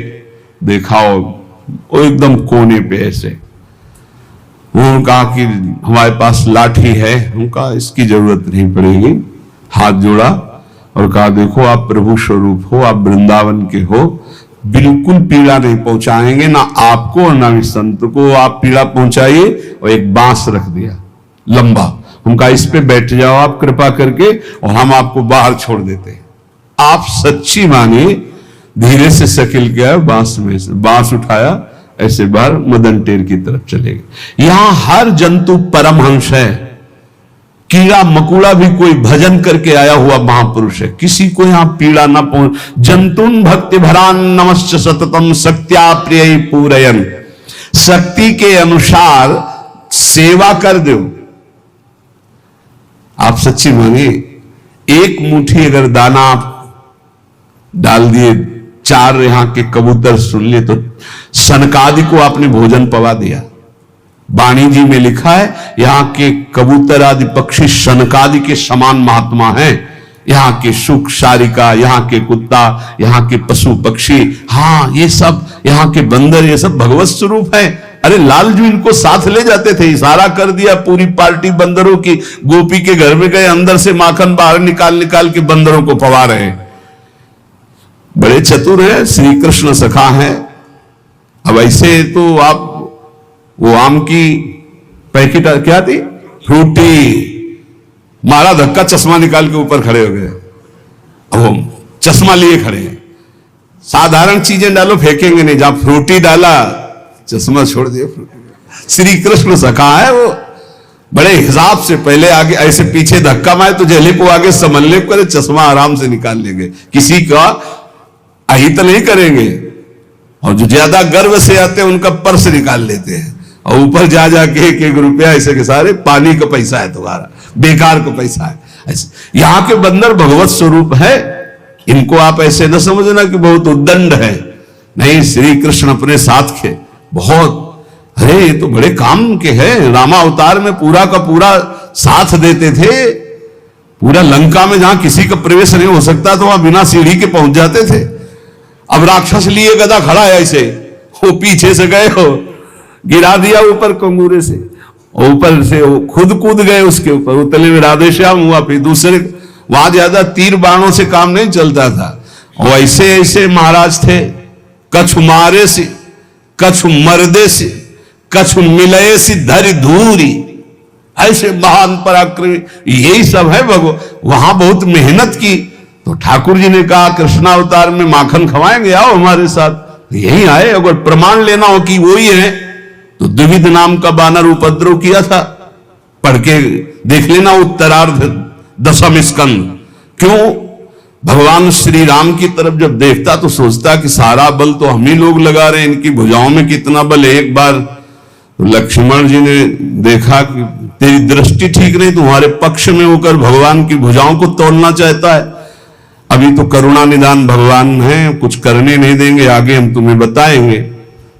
देखा वो एकदम कोने पे ऐसे। उन्होंने कहा कि हमारे पास लाठी है। उनका इसकी जरूरत नहीं पड़ेगी। हाथ जोड़ा और कहा देखो आप प्रभु स्वरूप हो, आप वृंदावन के हो, बिल्कुल पीड़ा नहीं पहुंचाएंगे, ना आपको और ना भी संत को आप पीड़ा पहुंचाइए। और एक बांस रख दिया लंबा, उनका इस पे बैठ जाओ आप कृपा करके, और हम आपको बाहर छोड़ देते। आप सच्ची मानिए, धीरे से सकिल गया, बांस में से बांस उठाया, ऐसे बाहर मदन टेर की तरफ चले गए। यहां हर जंतु परमहंस है। कीड़ा मकुड़ा भी कोई भजन करके आया हुआ महापुरुष है। किसी को यहां पीड़ा ना पहुंच। जंतुन भक्ति भरान नमश्च सततम शक्त्या प्रिय पूरयन। शक्ति के अनुसार सेवा कर दो। आप सच्ची मानिए, एक मुट्ठी अगर दाना आप डाल दिए, 4 यहां के कबूतर सुन लिए, तो सनकादि को आपने भोजन पवा दिया। वाणी जी में लिखा है यहां के कबूतर आदि पक्षी सनकादि के समान महात्मा हैं। यहां के सुख सारिका, यहां के कुत्ता, यहां के पशु पक्षी, हाँ ये सब, यहां के बंदर, ये सब भगवत स्वरूप है। अरे लालजू इनको साथ ले जाते थे, इशारा कर दिया, पूरी पार्टी बंदरों की गोपी के घर में गए, अंदर से माखन बाहर निकाल निकाल के बंदरों को पवा रहे। बड़े चतुर हैं, श्री कृष्ण सखा हैं। अब ऐसे तो आप वो आम की पैकेट क्या थी, फ्रूटी, मारा धक्का, चश्मा निकाल के ऊपर खड़े हो गए। वो चश्मा लिए खड़े हैं। साधारण चीजें डालो फेंकेंगे नहीं, जहां फ्रूटी डाला चश्मा छोड़ दिया। श्री कृष्ण सखा है वो, बड़े हिसाब से पहले आगे ऐसे पीछे धक्का मारे तो जहले को आगे समझने करे, चश्मा आराम से निकाल लेंगे, किसी का अहित नहीं करेंगे। और जो ज्यादा गर्व से आते हैं उनका पर्स निकाल लेते हैं और ऊपर जा जाके 1-1 रुपया ऐसे के सारे, पानी का पैसा है तुम्हारा, बेकार का पैसा है। ऐसे यहां के बंदर भगवत स्वरूप है, इनको आप ऐसे न समझना कि बहुत उद्दंड है, नहीं। श्री कृष्ण अपने साथ के बहुत, अरे ये तो बड़े काम के हैं। रामावतार में पूरा का पूरा साथ देते थे। पूरा लंका में जहां किसी का प्रवेश नहीं हो सकता तो वहां बिना सीढ़ी के पहुंच जाते थे। अब राक्षस लिए गदा खड़ा है ऐसे, वो पीछे से गए हो, गिरा दिया ऊपर कंगूरे से, ऊपर से वो खुद कूद गए उसके ऊपर, उतले में राधेश्याम हुआ। फिर दूसरे, वहां ज्यादा तीर बाणों से काम नहीं चलता था। और ऐसे ऐसे महाराज थे, कछु मारे से, कछु मर्दे से, कछु मिलये से धरि धूरी, ऐसे महान पराक्रमी, यही सब है भगवान। वहां बहुत मेहनत की तो ठाकुर जी ने कहा कृष्णावतार में माखन खवाएंगे, आओ हमारे साथ। यही आए। अगर प्रमाण लेना हो कि वही है तो द्विविध नाम का बानर उपद्रव किया था, पढ़ के देख लेना उत्तरार्ध 10वें स्कंद। क्यों? भगवान श्री राम की तरफ जब देखता तो सोचता कि सारा बल तो हम ही लोग लगा रहे हैं, इनकी भुजाओं में कितना बल है। एक बार तो लक्ष्मण जी ने देखा कि तेरी दृष्टि ठीक नहीं, तुम्हारे पक्ष में होकर भगवान की भुजाओं को तोड़ना चाहता है। अभी तो करुणा निदान भगवान है, कुछ करने नहीं देंगे, आगे हम तुम्हें बताएंगे।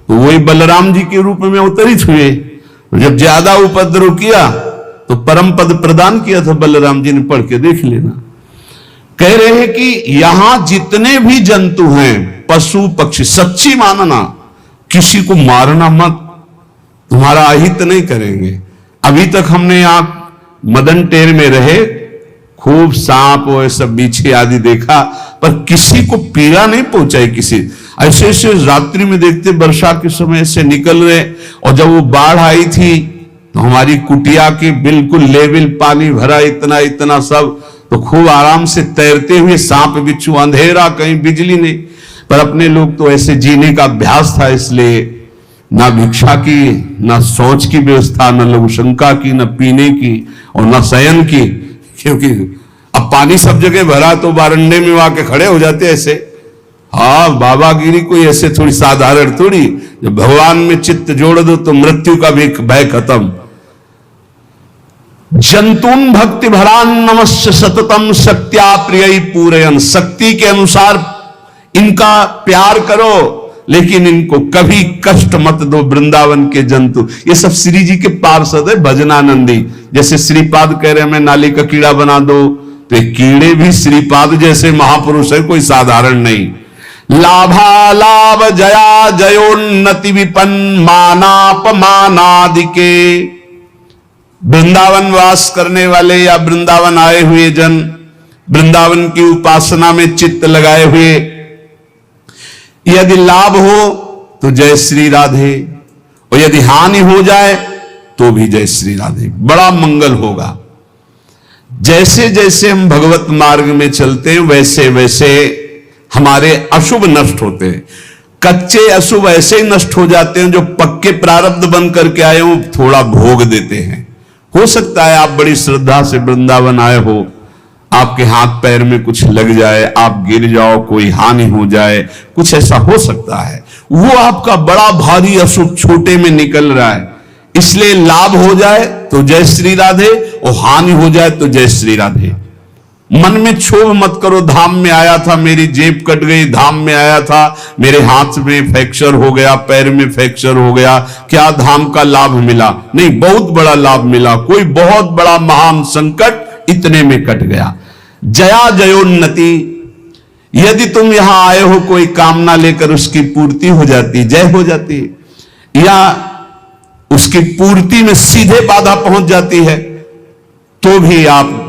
तो वही बलराम जी के रूप में अवतरित हुए। जब ज्यादा उपद्रव किया तो परम पद प्रदान किया था बलराम जी ने, पढ़ के देख लेना। कह रहे हैं कि यहां जितने भी जंतु हैं, पशु पक्षी, सच्ची मानना, किसी को मारना मत, तुम्हारा अहित नहीं करेंगे। अभी तक हमने यहां मदन टेर में रहे, खूब सांप और सब बिच्छू आदि देखा, पर किसी को पीड़ा नहीं पहुंचाई। किसी ऐसे ऐसे रात्रि में देखते वर्षा के समय से निकल रहे। और जब वो बाढ़ आई थी तो हमारी कुटिया के बिल्कुल लेवल पानी भरा, इतना इतना सब, तो खूब आराम से तैरते हुए सांप बिच्छू, अंधेरा, कहीं बिजली नहीं। पर अपने लोग तो ऐसे जीने का अभ्यास था, इसलिए ना भिक्षा की, ना शौच की व्यवस्था, न लघुशंका की, न पीने की और न शयन की। क्योंकि अब पानी सब जगह भरा तो बारंडे में आके खड़े हो जाते ऐसे। हाँ, बाबागिरी कोई ऐसे थोड़ी साधारण थोड़ी। जब भगवान में चित्त जोड़ दो तो मृत्यु का भी भय खत्म। जंतून भक्ति भरान नमस्य सततम शक्त्या प्रिय पूरयन, शक्ति के अनुसार इनका प्यार करो, लेकिन इनको कभी कष्ट मत दो। वृंदावन के जंतु, ये सब श्री जी के पार्षद है, भजनानंदी। जैसे श्रीपाद कह रहे हैं मैं नाली का कीड़ा बना दो, तो कीड़े भी श्रीपाद जैसे महापुरुष है, कोई साधारण नहीं। लाभा लाभ जया जयोन्नति विपन्न मानापमानादि के, वृंदावन वास करने वाले या वृंदावन आए हुए जन, वृंदावन की उपासना में चित्त लगाए हुए, यदि लाभ हो तो जय श्री राधे, और यदि हानि हो जाए तो भी जय श्री राधे, बड़ा मंगल होगा। जैसे जैसे हम भगवत मार्ग में चलते हैं वैसे वैसे हमारे अशुभ नष्ट होते हैं। कच्चे अशुभ ऐसे ही नष्ट हो जाते हैं, जो पक्के प्रारब्ध बन करके आए हो थोड़ा भोग देते हैं। हो सकता है आप बड़ी श्रद्धा से वृंदावन आए हो, आपके हाथ पैर में कुछ लग जाए, आप गिर जाओ, कोई हानि हो जाए, कुछ ऐसा हो सकता है। वो आपका बड़ा भारी अशुभ छोटे में निकल रहा है, इसलिए लाभ हो जाए तो जय श्री राधे और हानि हो जाए तो जय श्री राधे। मन में क्षोभ मत करो, धाम में आया था मेरी जेब कट गई, धाम में आया था मेरे हाथ में फ्रैक्चर हो गया, पैर में फ्रैक्चर हो गया, क्या धाम का लाभ मिला? नहीं, बहुत बड़ा लाभ मिला। कोई बहुत बड़ा महान संकट इतने में कट गया। जया जयोन्नति, यदि तुम यहां आए हो कोई कामना लेकर, उसकी पूर्ति हो जाती, जय हो जाती, या उसकी पूर्ति में सीधे बाधा पहुंच जाती है, तो भी आप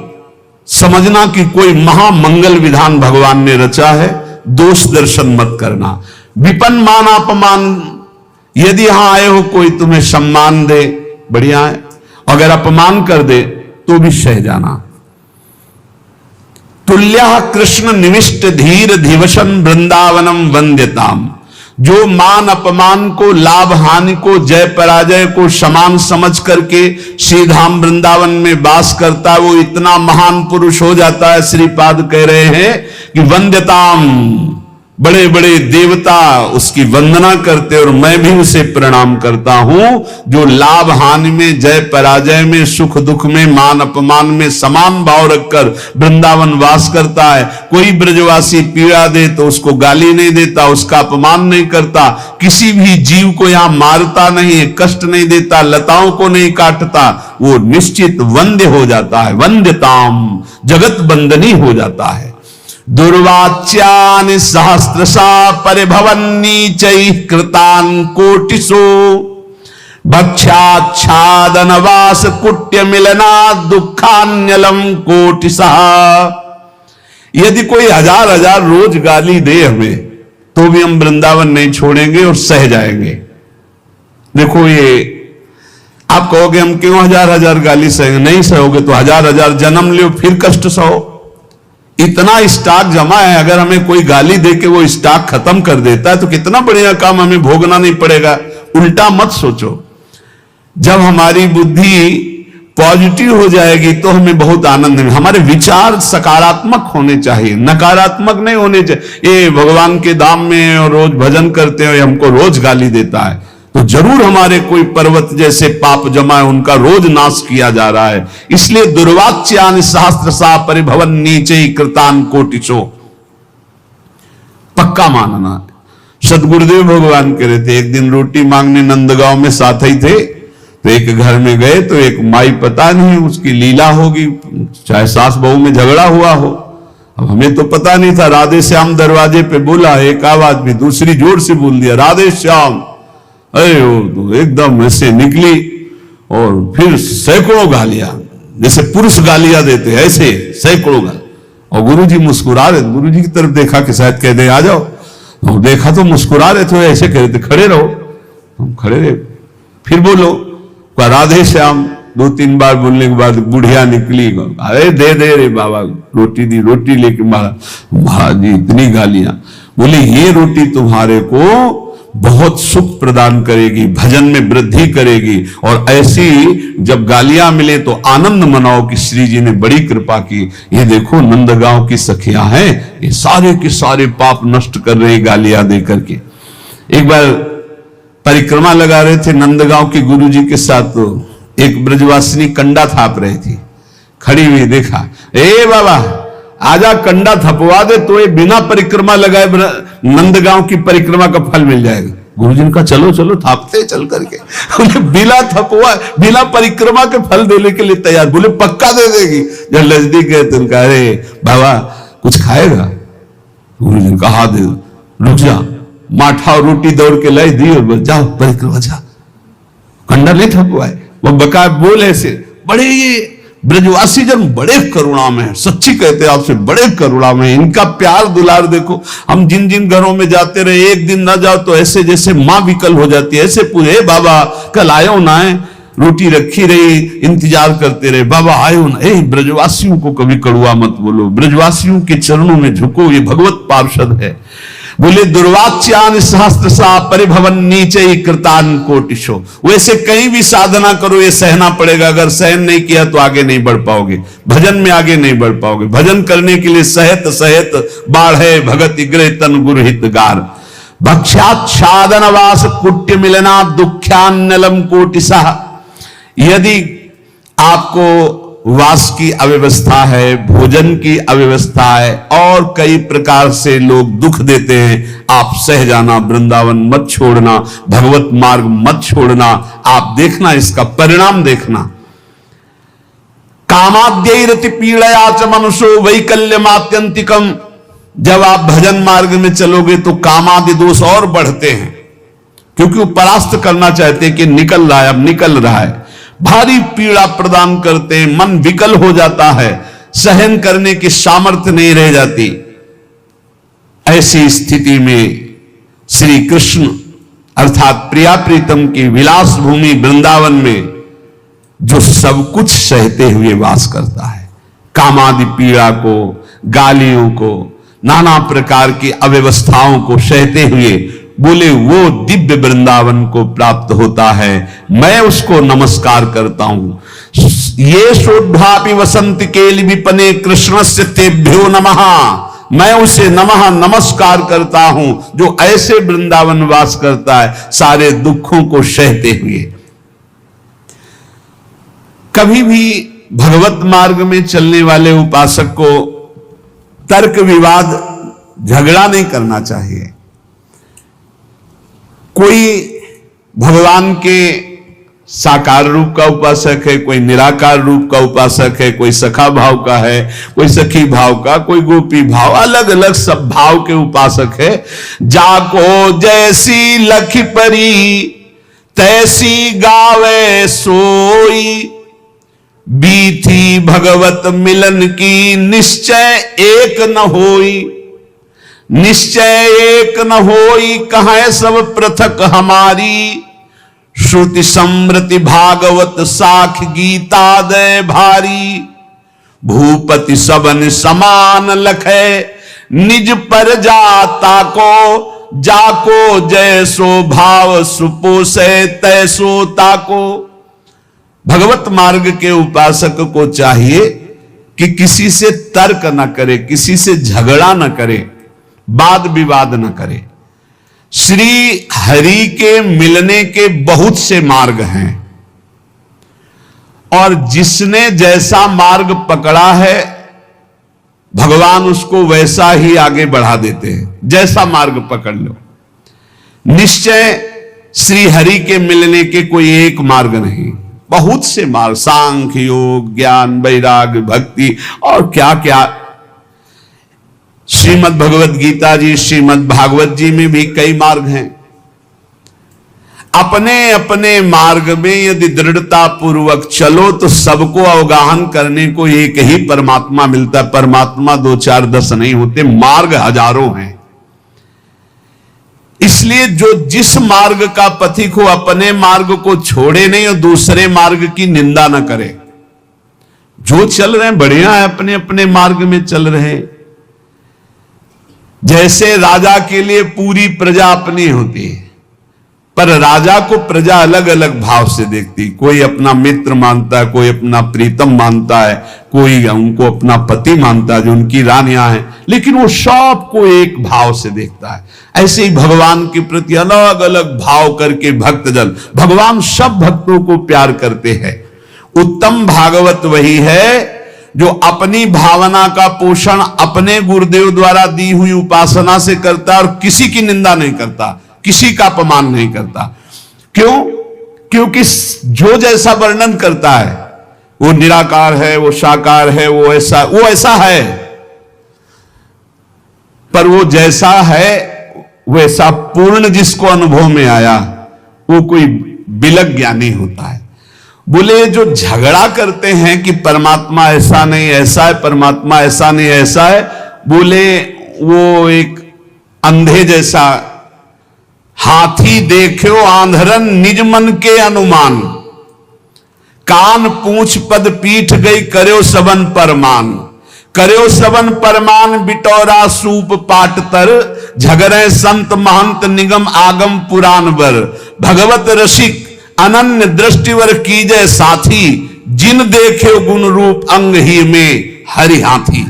समझना कि कोई महामंगल विधान भगवान ने रचा है। दोष दर्शन मत करना। विपन्न मान अपमान, यदि यहां आए हो कोई तुम्हें सम्मान दे, बढ़िया है, अगर अपमान कर दे तो भी सह जाना। तुल्यः कृष्ण निविष्ट धीर धिवशन वृंदावनम वंद्यताम। जो मान अपमान को, लाभ हानि को, जय पराजय को समान समझ करके श्रीधाम वृंदावन में वास करता है, वो इतना महान पुरुष हो जाता है। श्रीपाद कह रहे हैं कि वंद्यताम, बड़े बड़े देवता उसकी वंदना करते और मैं भी उसे प्रणाम करता हूं। जो लाभ हानि में, जय पराजय में, सुख दुख में, मान अपमान में समान भाव रखकर वृंदावन वास करता है। कोई ब्रजवासी पीड़ा दे तो उसको गाली नहीं देता, उसका अपमान नहीं करता, किसी भी जीव को यहां मारता नहीं, कष्ट नहीं देता, लताओं को नहीं काटता, वो निश्चित वंद्य हो जाता है। वंद्यताम, जगत बंदनी हो जाता है। दुर्वाच्यानि सहस्रशा परिभवन्नीचैः कृतान् कोटिसो भक्ष्याच्छादनवास कुट्य मिलना दुखान्यलम कोटिसः। यदि कोई हजार हजार रोज गाली दे हमें तो भी हम वृंदावन नहीं छोड़ेंगे और सह जाएंगे। देखो, ये आप कहोगे हम क्यों हजार हजार गाली सहेंगे? नहीं सहोगे तो हजार हजार जन्म लो फिर कष्ट सहो। इतना स्टॉक जमा है, अगर हमें कोई गाली दे के वो स्टॉक खत्म कर देता है तो कितना बढ़िया काम, हमें भोगना नहीं पड़ेगा। उल्टा मत सोचो। जब हमारी बुद्धि पॉजिटिव हो जाएगी तो हमें बहुत आनंद है। हमारे विचार सकारात्मक होने चाहिए, नकारात्मक नहीं होने चाहिए। ये भगवान के धाम में और रोज भजन करते हैं, हमको रोज गाली देता है, तो जरूर हमारे कोई पर्वत जैसे पाप जमा है, उनका रोज नाश किया जा रहा है। इसलिए दुर्वाच्यानि सहस्रशा परिभवन नीचे कृतान कोटिशो, पक्का मानना। सदगुरुदेव भगवान कह रहे थे, एक दिन रोटी मांगने नंदगांव में साथ ही थे, तो एक घर में गए तो एक माई, पता नहीं उसकी लीला होगी, चाहे सास बहू में झगड़ा हुआ हो, अब हमें तो पता नहीं था। राधे श्याम दरवाजे पे बोला, एक आवाज भी दूसरी जोर से बोल दिया, राधे श्याम। अरे वो तो एकदम ऐसे निकली और फिर सैकड़ों गालियां, जैसे पुरुष गालियां देते हैं ऐसे सैकड़ों गालियां। और गुरुजी मुस्कुरा रहे, गुरुजी की तरफ देखा कि शायद कह दे आ जाओ, तो देखा तो मुस्कुरा रहे थे, ऐसे कह रहे थे खड़े रहो। हम खड़े रहे, फिर बोलो राधे श्याम। 2-3 बार बोलने के बाद बुढ़िया निकली, अरे दे दे रे बाबा, रोटी दी, रोटी लेके महाराज जी इतनी गालियां। बोले ये रोटी तुम्हारे को बहुत सुख प्रदान करेगी, भजन में वृद्धि करेगी, और ऐसी जब गालियां मिले तो आनंद मनाओ कि श्री जी ने बड़ी कृपा की। ये देखो नंदगांव की सखियां हैं, ये सारे के सारे पाप नष्ट कर रही गालियां दे करके। एक बार परिक्रमा लगा रहे थे नंदगांव के गुरुजी के साथ, तो एक ब्रजवासिनी कंडा थाप रही थी, खड़ी हुई, देखा, ए बाबा आजा कंडा थपवा दे तो ये बिना परिक्रमा लगाए नंदगांव की परिक्रमा का फल मिल जाएगा। गुरुजी ने कहा चलो चलो थापते चल करके। बोले बिना थपवा, बिना परिक्रमा के फल देने के लिए तैयार। बोले पक्का दे देगी। जब नजदीक गए तो उनका, अरे बाबा कुछ खाएगा? गुरुजी ने कहा दे, रुक जा। माठा और रोटी दौड़ के लाई दी और बस जाओ परिक्रमा जा। कंडा नहीं थपवाए, वो बका बोल ऐसे। बड़े ये ब्रजवासी जन बड़े करुणा में है, सच्ची कहते हैं आपसे, बड़े करुणा में। इनका प्यार दुलार देखो। हम जिन जिन घरों में जाते रहे, एक दिन ना जाओ तो ऐसे जैसे मां विकल हो जाती है, ऐसे पूछे बाबा कल आयो ना है, रोटी रखी रही, इंतजार करते रहे, बाबा आयो ना। ब्रजवासियों को कभी कड़ुआ मत बोलो, ब्रजवासियों के चरणों में झुको, ये भगवत पार्षद है। बोले दुर्वाच्यानि सहस्रशा परिभवन नीचे कृतान कोटिशो। वैसे कहीं भी साधना करो ये सहना पड़ेगा, अगर सहन नहीं किया तो आगे नहीं बढ़ पाओगे, भजन में आगे नहीं बढ़ पाओगे। भजन करने के लिए सहत सहत बाढ़े भगत इग्रे तन गुरुहित गार। भक्ष्याच्छादनवास कुट्य मिलना दुख्यान्नलम कोटिशः। यदि आपको वास की अव्यवस्था है, भोजन की अव्यवस्था है, और कई प्रकार से लोग दुख देते हैं, आप सह जाना, वृंदावन मत छोड़ना, भगवत मार्ग मत छोड़ना। आप देखना, इसका परिणाम देखना। कामाद्यैरति पीड़या च मनुष्यो वैकल्यमात्यंतिकम। जब आप भजन मार्ग में चलोगे तो कामादि दोष और बढ़ते हैं, क्योंकि वो परास्त करना चाहते हैं कि निकल रहा है, अब निकल रहा है। भारी पीड़ा प्रदान करते हैं, मन विकल हो जाता है, सहन करने की सामर्थ्य नहीं रह जाती। ऐसी स्थिति में श्री कृष्ण अर्थात प्रिया प्रीतम की विलास भूमि वृंदावन में जो सब कुछ सहते हुए वास करता है, कामादि पीड़ा को, गालियों को, नाना प्रकार की अव्यवस्थाओं को सहते हुए बोले वो दिव्य वृंदावन को प्राप्त होता है, मैं उसको नमस्कार करता हूं। ये शोभापि वसंत केलि विपने कृष्णस्य तेभ्यो नमः, मैं उसे नमः नमस्कार करता हूं जो ऐसे वृंदावन वास करता है, सारे दुखों को सहते हुए। कभी भी भगवत मार्ग में चलने वाले उपासक को तर्क विवाद झगड़ा नहीं करना चाहिए। कोई भगवान के साकार रूप का उपासक है, कोई निराकार रूप का उपासक है, कोई सखा भाव का है, कोई सखी भाव का, कोई गोपी भाव, अलग अलग सब भाव के उपासक है। जाको जैसी लखी परी तैसी गावे सोई, बीथी भगवत मिलन की निश्चय एक न होई, निश्चय एक न होई कहाँ सब पृथक हमारी, श्रुति समृति भागवत साख गीता दय भारी, भूपति सबन समान लखे निज पर जाता को, जाको जैसो भाव सुपोसे तैसो ताको। भगवत मार्ग के उपासक को चाहिए कि किसी से तर्क न करे, किसी से झगड़ा न करे, वाद विवाद न करे। श्री हरि के मिलने के बहुत से मार्ग हैं और जिसने जैसा मार्ग पकड़ा है भगवान उसको वैसा ही आगे बढ़ा देते हैं। जैसा मार्ग पकड़ लो, निश्चय श्री हरि के मिलने के कोई एक मार्ग नहीं, बहुत से मार्ग, सांख्य योग, ज्ञान, वैराग्य, भक्ति और क्या क्या। श्रीमद् भगवत गीता जी, श्रीमद् भागवत जी में भी कई मार्ग हैं। अपने अपने मार्ग में यदि दृढ़ता पूर्वक चलो तो सबको अवगाहन करने को एक ही परमात्मा मिलता है। परमात्मा 2 4 10 नहीं होते, मार्ग हजारों हैं। इसलिए जो जिस मार्ग का पथिक हो अपने मार्ग को छोड़े नहीं और दूसरे मार्ग की निंदा न करे। जो चल रहे हैं बढ़िया है, अपने अपने मार्ग में चल रहे हैं। जैसे राजा के लिए पूरी प्रजा अपनी होती है, पर राजा को प्रजा अलग अलग भाव से देखती। कोई अपना मित्र मानता है, कोई अपना प्रीतम मानता है, कोई उनको अपना पति मानता है जो उनकी रानियां हैं, लेकिन वो सबको एक भाव से देखता है। ऐसे ही भगवान के प्रति अलग अलग भाव करके भक्तजन, भगवान सब भक्तों को प्यार करते हैं। उत्तम भागवत वही है जो अपनी भावना का पोषण अपने गुरुदेव द्वारा दी हुई उपासना से करता है और किसी की निंदा नहीं करता, किसी का अपमान नहीं करता। क्यों? क्योंकि जो जैसा वर्णन करता है वो निराकार है, वो साकार है, वो ऐसा है, पर वो जैसा है वैसा पूर्ण जिसको अनुभव में आया वो कोई बिलक ज्ञानी होता है। बोले जो झगड़ा करते हैं कि परमात्मा ऐसा नहीं ऐसा है, परमात्मा ऐसा नहीं ऐसा है, बोले वो एक अंधे जैसा। हाथी देखो आंधरन निज मन के अनुमान, कान पूंछ पद पीठ गई कर्यो सबन परमान, कर्यो सबन परमान बिटौरा सूप पाट तर, झगरे संत महंत निगम आगम पुराण बर, भगवत रसिक अनन्य दृष्टिवर कीजय साथी, जिन देखे गुण रूप अंग ही में हरि हाथी।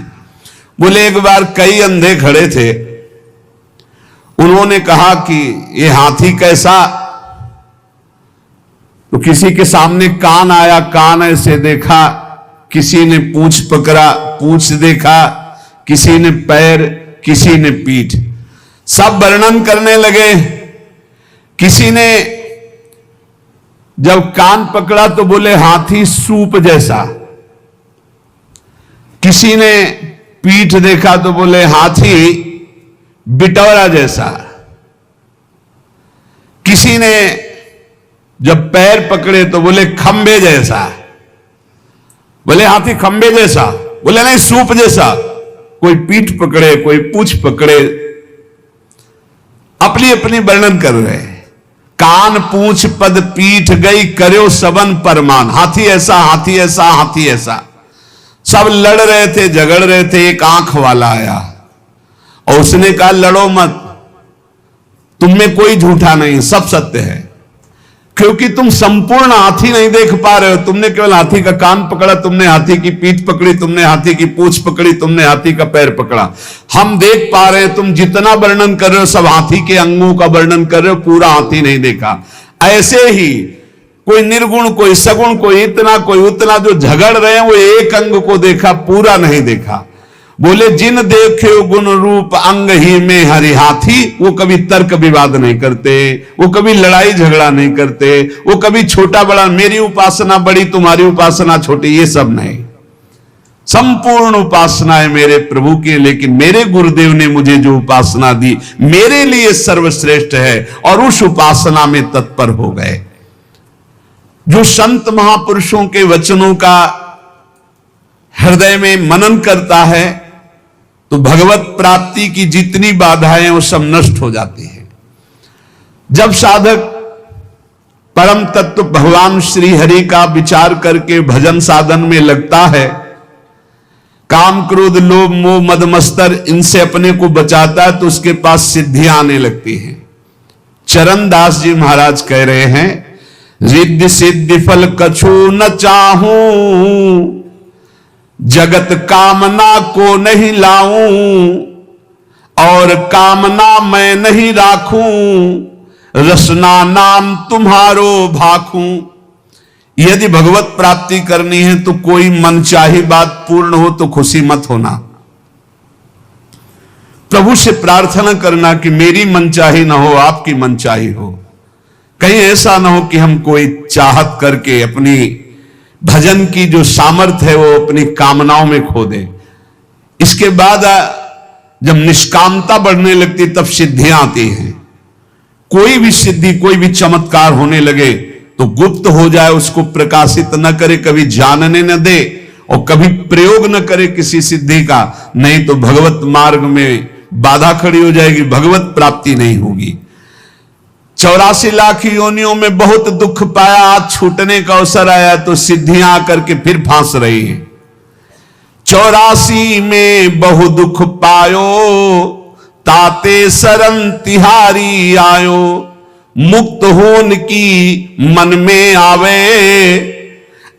बोले एक बार कई अंधे खड़े थे, उन्होंने कहा कि ये हाथी कैसा, तो किसी के सामने कान आया, कान ऐसे देखा, किसी ने पूंछ पकड़ा, पूंछ देखा, किसी ने पैर, किसी ने पीठ, सब वर्णन करने लगे। किसी ने जब कान पकड़ा तो बोले हाथी सूप जैसा, किसी ने पीठ देखा तो बोले हाथी बिटौरा जैसा, किसी ने जब पैर पकड़े तो बोले खंबे जैसा, बोले हाथी खंबे जैसा, बोले नहीं सूप जैसा। कोई पीठ पकड़े, कोई पूंछ पकड़े, अपनी अपनी वर्णन कर रहे हैं। कान पूंछ पद पीठ गई कर्यो सबन परमान, हाथी ऐसा, हाथी ऐसा, हाथी ऐसा। सब लड़ रहे थे, झगड़ रहे थे। एक आंख वाला आया और उसने कहा लड़ो मत, तुम में कोई झूठा नहीं, सब सत्य है, क्योंकि तुम संपूर्ण हाथी नहीं देख पा रहे हो। तुमने केवल हाथी का कान पकड़ा, तुमने हाथी की पीठ पकड़ी, तुमने हाथी की पूंछ पकड़ी, तुमने हाथी का पैर पकड़ा। हम देख पा रहे हैं, तुम जितना वर्णन कर रहे हो सब हाथी के अंगों का वर्णन कर रहे हो, पूरा हाथी नहीं देखा। ऐसे ही कोई निर्गुण, कोई सगुण, कोई इतना, कोई उतना, जो झगड़ रहे हैं वो एक अंग को देखा, पूरा नहीं देखा। बोले जिन देखे गुण रूप अंग ही में हरि हाथी, वो कभी तर्क विवाद नहीं करते, वो कभी लड़ाई झगड़ा नहीं करते, वो कभी छोटा बड़ा, मेरी उपासना बड़ी तुम्हारी उपासना छोटी, ये सब नहीं। संपूर्ण उपासना है मेरे प्रभु की, लेकिन मेरे गुरुदेव ने मुझे जो उपासना दी मेरे लिए सर्वश्रेष्ठ है, और उस उपासना में तत्पर हो गए। जो संत महापुरुषों के वचनों का हृदय में मनन करता है तो भगवत प्राप्ति की जितनी बाधाएं वो सब नष्ट हो जाती है। जब साधक परम तत्व भगवान श्री हरि का विचार करके भजन साधन में लगता है, काम क्रोध लोभ मोह मद मत्सर इनसे अपने को बचाता है, तो उसके पास सिद्धियां आने लगती हैं। चरणदास जी महाराज कह रहे हैं, रिद्धि सिद्धि फल कछु न चाहूं, जगत कामना को नहीं लाऊं, और कामना मैं नहीं राखूं, रसना नाम तुम्हारो भाखूं। यदि भगवत प्राप्ति करनी है तो कोई मनचाही बात पूर्ण हो तो खुशी मत होना। प्रभु से प्रार्थना करना कि मेरी मनचाही ना हो, आपकी मनचाही हो। कहीं ऐसा ना हो कि हम कोई चाहत करके अपनी भजन की जो सामर्थ्य है वो अपनी कामनाओं में खो दे। इसके बाद जब निष्कामता बढ़ने लगती तब सिद्धियां आती हैं। कोई भी सिद्धि, कोई भी चमत्कार होने लगे तो गुप्त हो जाए, उसको प्रकाशित न करे, कभी जानने न दे और कभी प्रयोग न करे किसी सिद्धि का, नहीं तो भगवत मार्ग में बाधा खड़ी हो जाएगी, भगवत प्राप्ति नहीं होगी। 84 लाख योनियों में बहुत दुख पाया, आज छूटने का अवसर आया तो सिद्धियां आकर के फिर फांस रही हैं। 84 में बहु दुख पायो, ताते शरण तिहारी आयो, मुक्त होन की मन में आवे,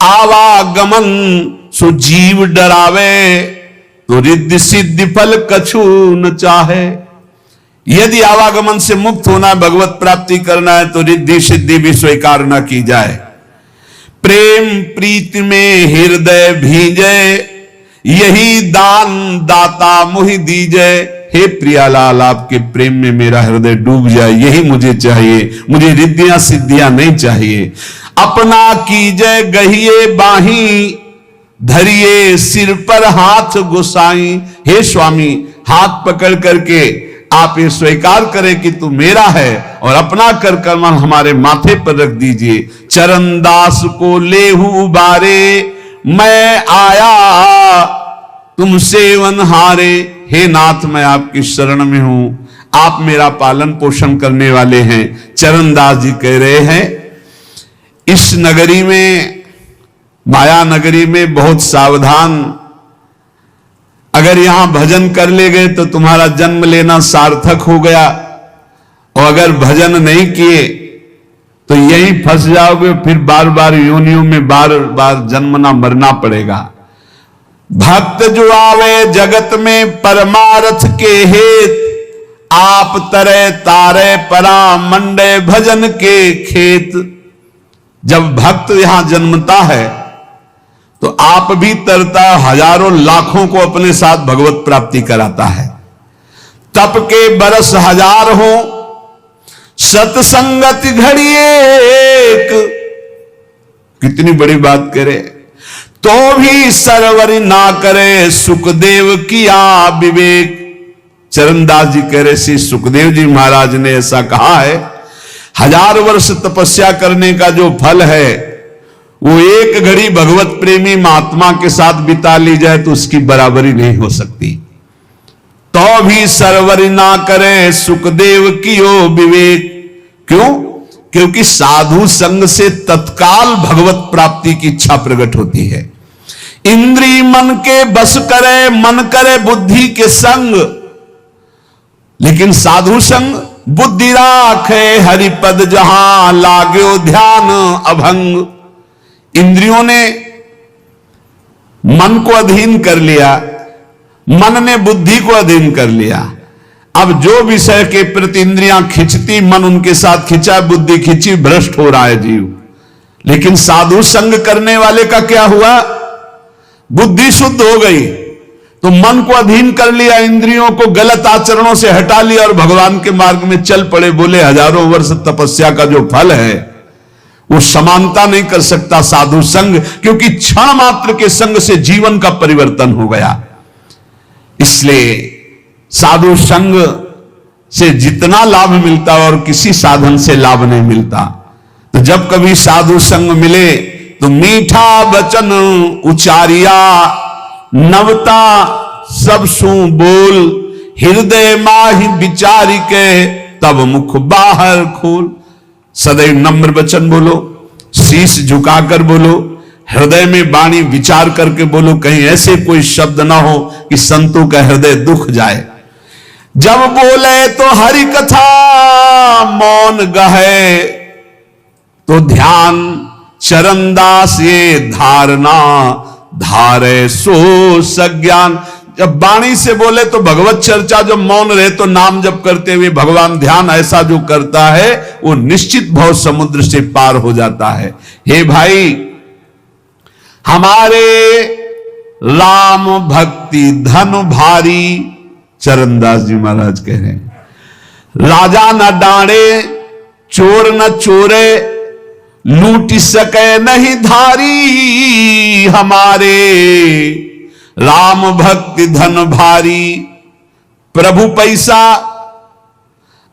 आवागमन सो जीव डरावे, तो रिद्धि सिद्धि फल कछु न चाहे। यदि आवागमन से मुक्त होना है, भगवत प्राप्ति करना है, तो रिद्धि सिद्धि भी स्वीकार न की जाए। प्रेम प्रीति में हृदय भीजे, यही दान दाता मुहि दीजे। हे प्रियालाल, आपके प्रेम में मेरा हृदय डूब जाए, यही मुझे चाहिए, मुझे रिद्धियां सिद्धियां नहीं चाहिए। अपना कीजे गहिए बाही, धरिए सिर पर हाथ गुसाई। हे स्वामी, हाथ पकड़ करके आप ये स्वीकार करें कि तू मेरा है और अपना कर कमल हमारे माथे पर रख दीजिए। चरणदास को लेहू उबारे, मैं आया तुम सेवन हारे। हे नाथ, मैं आपकी शरण में हूं, आप मेरा पालन पोषण करने वाले हैं। चरणदास जी कह रहे हैं, इस नगरी में, माया नगरी में बहुत सावधान, अगर यहां भजन कर ले गए तो तुम्हारा जन्म लेना सार्थक हो गया, और अगर भजन नहीं किए तो यहीं फंस जाओगे, फिर बार बार योनियों में बार बार जन्मना मरना पड़ेगा। भक्त जो आवे जगत में परमार्थ के हेत, आप तरे तारे परा मंडे भजन के खेत। जब भक्त यहां जन्मता है तो आप भी तरता, हजारों लाखों को अपने साथ भगवत प्राप्ति कराता है। तप के बरस हजार हो, सत्संगत घड़ी एक। कितनी बड़ी बात करे, तो भी सरवर ना करे, सुखदेव किया विवेक। चरणदास जी कह रहे, श्री सुखदेव जी महाराज ने ऐसा कहा है, 1000 वर्ष तपस्या करने का जो फल है वो एक घड़ी भगवत प्रेमी महात्मा के साथ बिता ली जाए तो उसकी बराबरी नहीं हो सकती। तो भी सरवर ना करे, सुखदेव कियो विवेक। क्यों? क्योंकि साधु संग से तत्काल भगवत प्राप्ति की इच्छा प्रकट होती है। इंद्री मन के बस करे, मन करे बुद्धि के संग, लेकिन साधु संग बुद्धि राखे हरिपद जहां लाग्यो ध्यान अभंग। इंद्रियों ने मन को अधीन कर लिया, मन ने बुद्धि को अधीन कर लिया। अब जो विषय के प्रति इंद्रियां खिंचती, मन उनके साथ खिंचा, बुद्धि खिंची, भ्रष्ट हो रहा है जीव। लेकिन साधु संग करने वाले का क्या हुआ? बुद्धि शुद्ध हो गई, तो मन को अधीन कर लिया, इंद्रियों को गलत आचरणों से हटा लिया और भगवान के मार्ग में चल पड़े। बोले हजारों वर्ष तपस्या का जो फल है वो समानता नहीं कर सकता साधु संग, क्योंकि क्षण मात्र के संग से जीवन का परिवर्तन हो गया। इसलिए साधु संग से जितना लाभ मिलता और किसी साधन से लाभ नहीं मिलता। तो जब कभी साधु संग मिले तो मीठा वचन उचारिया, नवता सब सु बोल, हृदय माहि विचारी के तब मुख बाहर खोल। सदैव नम्र वचन बोलो, शीश झुकाकर बोलो, हृदय में वाणी विचार करके बोलो, कहीं ऐसे कोई शब्द ना हो कि संतों का हृदय दुख जाए। जब बोले तो हरि कथा मौन गहे, तो ध्यान चरणदास ये धारणा धारे सो सज्ञान। जब वाणी से बोले तो भगवत चर्चा, जब मौन रहे तो नाम जप करते हुए भगवान ध्यान, ऐसा जो करता है वो निश्चित भव समुद्र से पार हो जाता है। हे भाई, हमारे राम भक्ति धन भारी, चरणदास जी महाराज कह रहे हैं, राजा न डांडे चोर न चोरे, लूट सके नहीं धारी। हमारे राम भक्ति धन भारी, प्रभु पैसा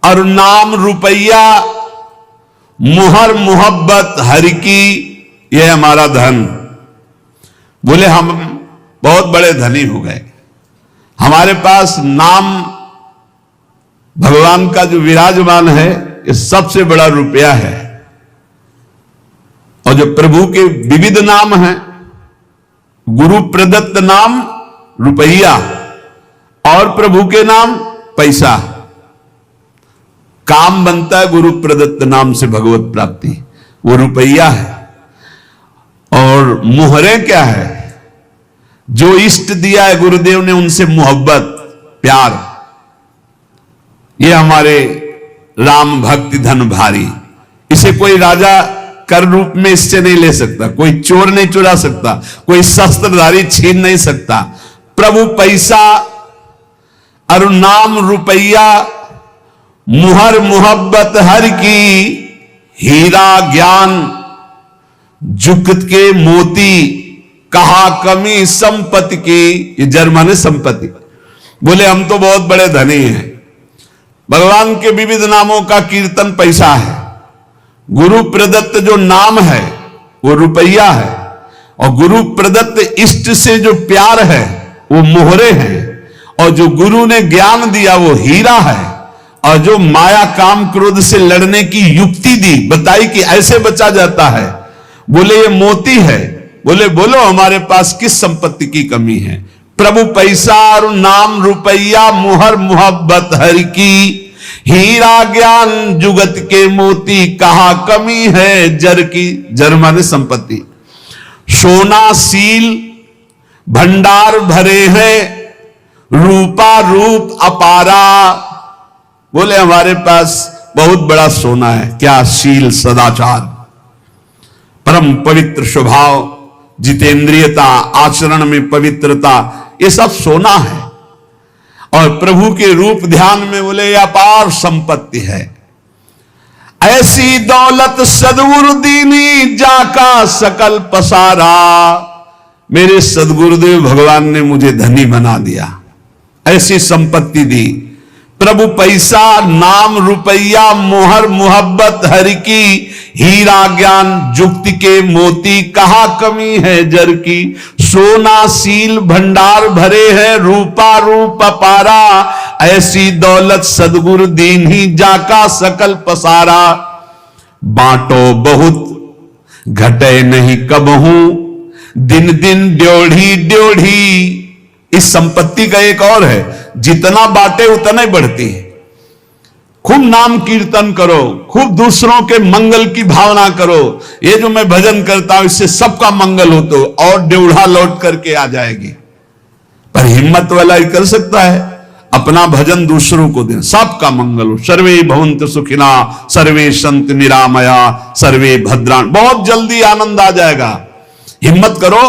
और नाम रुपया, मुहर मोहब्बत हरि की, यह हमारा धन। बोले हम बहुत बड़े धनी हो गए, हमारे पास नाम भगवान का जो विराजमान है ये सबसे बड़ा रुपया है। और जो प्रभु के विविध नाम हैं, गुरु प्रदत्त नाम रुपया और प्रभु के नाम पैसा। काम बनता है गुरु प्रदत्त नाम से भगवत प्राप्ति, वो रुपया है। और मुहरे क्या है? जो इष्ट दिया है गुरुदेव ने उनसे मोहब्बत प्यार, ये हमारे राम भक्ति धन भारी। इसे कोई राजा कर रूप में इससे नहीं ले सकता, कोई चोर नहीं चुरा सकता, कोई शस्त्रधारी छीन नहीं सकता। प्रभु पैसा और नाम रुपया, मुहर मोहब्बत हर की, हीरा ज्ञान जुगत के मोती, कहा कमी संपत्ति की। ये जर्मन है संपत्ति। बोले हम तो बहुत बड़े धनी हैं। भगवान के विविध नामों का कीर्तन पैसा है, गुरु प्रदत्त जो नाम है वो रुपया है, और गुरु प्रदत्त इष्ट से जो प्यार है वो मोहरे हैं, और जो गुरु ने ज्ञान दिया वो हीरा है, और जो माया काम क्रोध से लड़ने की युक्ति दी, बताई कि ऐसे बचा जाता है, बोले ये मोती है। बोले बोलो हमारे पास किस संपत्ति की कमी है? प्रभु पैसा और नाम रुपया, मुहर मोहब्बत हरि की, हीरा ज्ञान जुगत के मोती, कहा कमी है जर की। जर माने संपत्ति। सोना सील भंडार भरे हैं, रूपा रूप अपारा। बोले हमारे पास बहुत बड़ा सोना है। क्या? शील, सदाचार, परम पवित्र स्वभाव, जितेंद्रियता, आचरण में पवित्रता, ये सब सोना है। और प्रभु के रूप ध्यान में बोले अपार संपत्ति है। ऐसी दौलत सदगुरु दीनी, जाका सकल पसारा। मेरे सदगुरुदेव भगवान ने मुझे धनी बना दिया, ऐसी संपत्ति दी। प्रभु पैसा, नाम रुपया, मोहर मोहब्बत हरि की, हीरा ज्ञान जुक्ति के मोती, कहा कमी है जर की। सोना सील भंडार भरे हैं, रूपा रूप अपारा। ऐसी दौलत सदगुरु दीन ही, जाका सकल पसारा। बांटो बहुत घटे नहीं कबहू, दिन दिन ड्योढ़ी ड्योढ़ी। इस संपत्ति का एक और है, जितना बांटे उतना ही बढ़ती है। खूब नाम कीर्तन करो, खूब दूसरों के मंगल की भावना करो। ये जो मैं भजन करता हूं इससे सबका मंगल हो, तो और ड्योढ़ा लौट करके आ जाएगी। पर हिम्मत वाला ही कर सकता है, अपना भजन दूसरों को दे, सबका मंगल हो। सर्वे भवन्तु सुखिना, सर्वे सन्तु निरामया, सर्वे भद्राणि। बहुत जल्दी आनंद आ जाएगा। हिम्मत करो,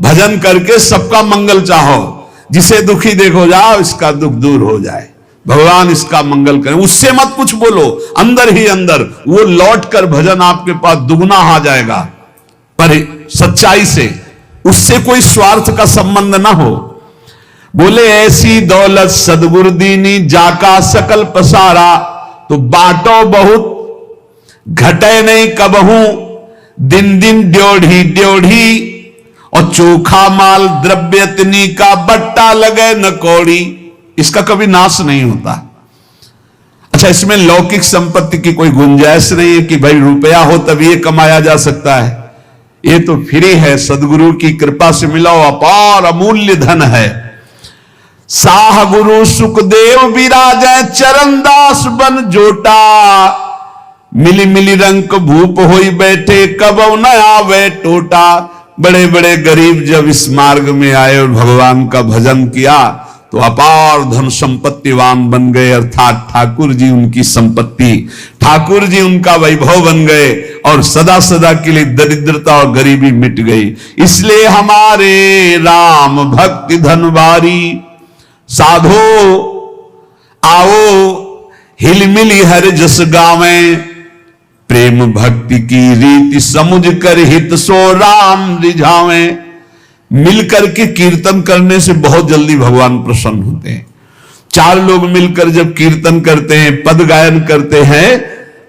भजन करके सबका मंगल चाहो। जिसे दुखी देखो, जाओ इसका दुख दूर हो जाए, भगवान इसका मंगल करें। उससे मत कुछ बोलो, अंदर ही अंदर वो लौट कर भजन आपके पास दुगना आ जाएगा। पर सच्चाई से, उससे कोई स्वार्थ का संबंध ना हो। बोले ऐसी दौलत सदगुरु दीनी, जाका सकल पसारा। तो बांटो बहुत, घटे नहीं कबहू, दिन दिन ड्योढ़ी ड्योढ़ी। और चोखा माल द्रव्यतनी का, बट्टा लगे न कौड़ी। इसका कभी नाश नहीं होता। अच्छा, इसमें लौकिक संपत्ति की कोई गुंजाइश नहीं है कि भाई रुपया हो तभी ये कमाया जा सकता है। ये तो फ्री है, सदगुरु की कृपा से मिला हुआ अपार अमूल्य धन है। साह गुरु सुखदेव विराजय, चरणदास बन जोटा। मिली मिली रंग भूप होई बैठे, कबौ न आवे टोटा। बड़े बड़े गरीब जब इस मार्ग में आए और भगवान का भजन किया तो अपार धन संपत्तिवान बन गए। अर्थात ठाकुर जी उनकी संपत्ति, ठाकुर जी उनका वैभव बन गए और सदा सदा के लिए दरिद्रता और गरीबी मिट गई। इसलिए हमारे राम भक्ति धनवारी, साधो आओ हिलमिली हर जस गावें। प्रेम भक्ति की रीति समुझ कर हित सो राम रिझावें। मिलकर के कीर्तन करने से बहुत जल्दी भगवान प्रसन्न होते हैं। चार लोग मिलकर जब कीर्तन करते हैं, पद गायन करते हैं,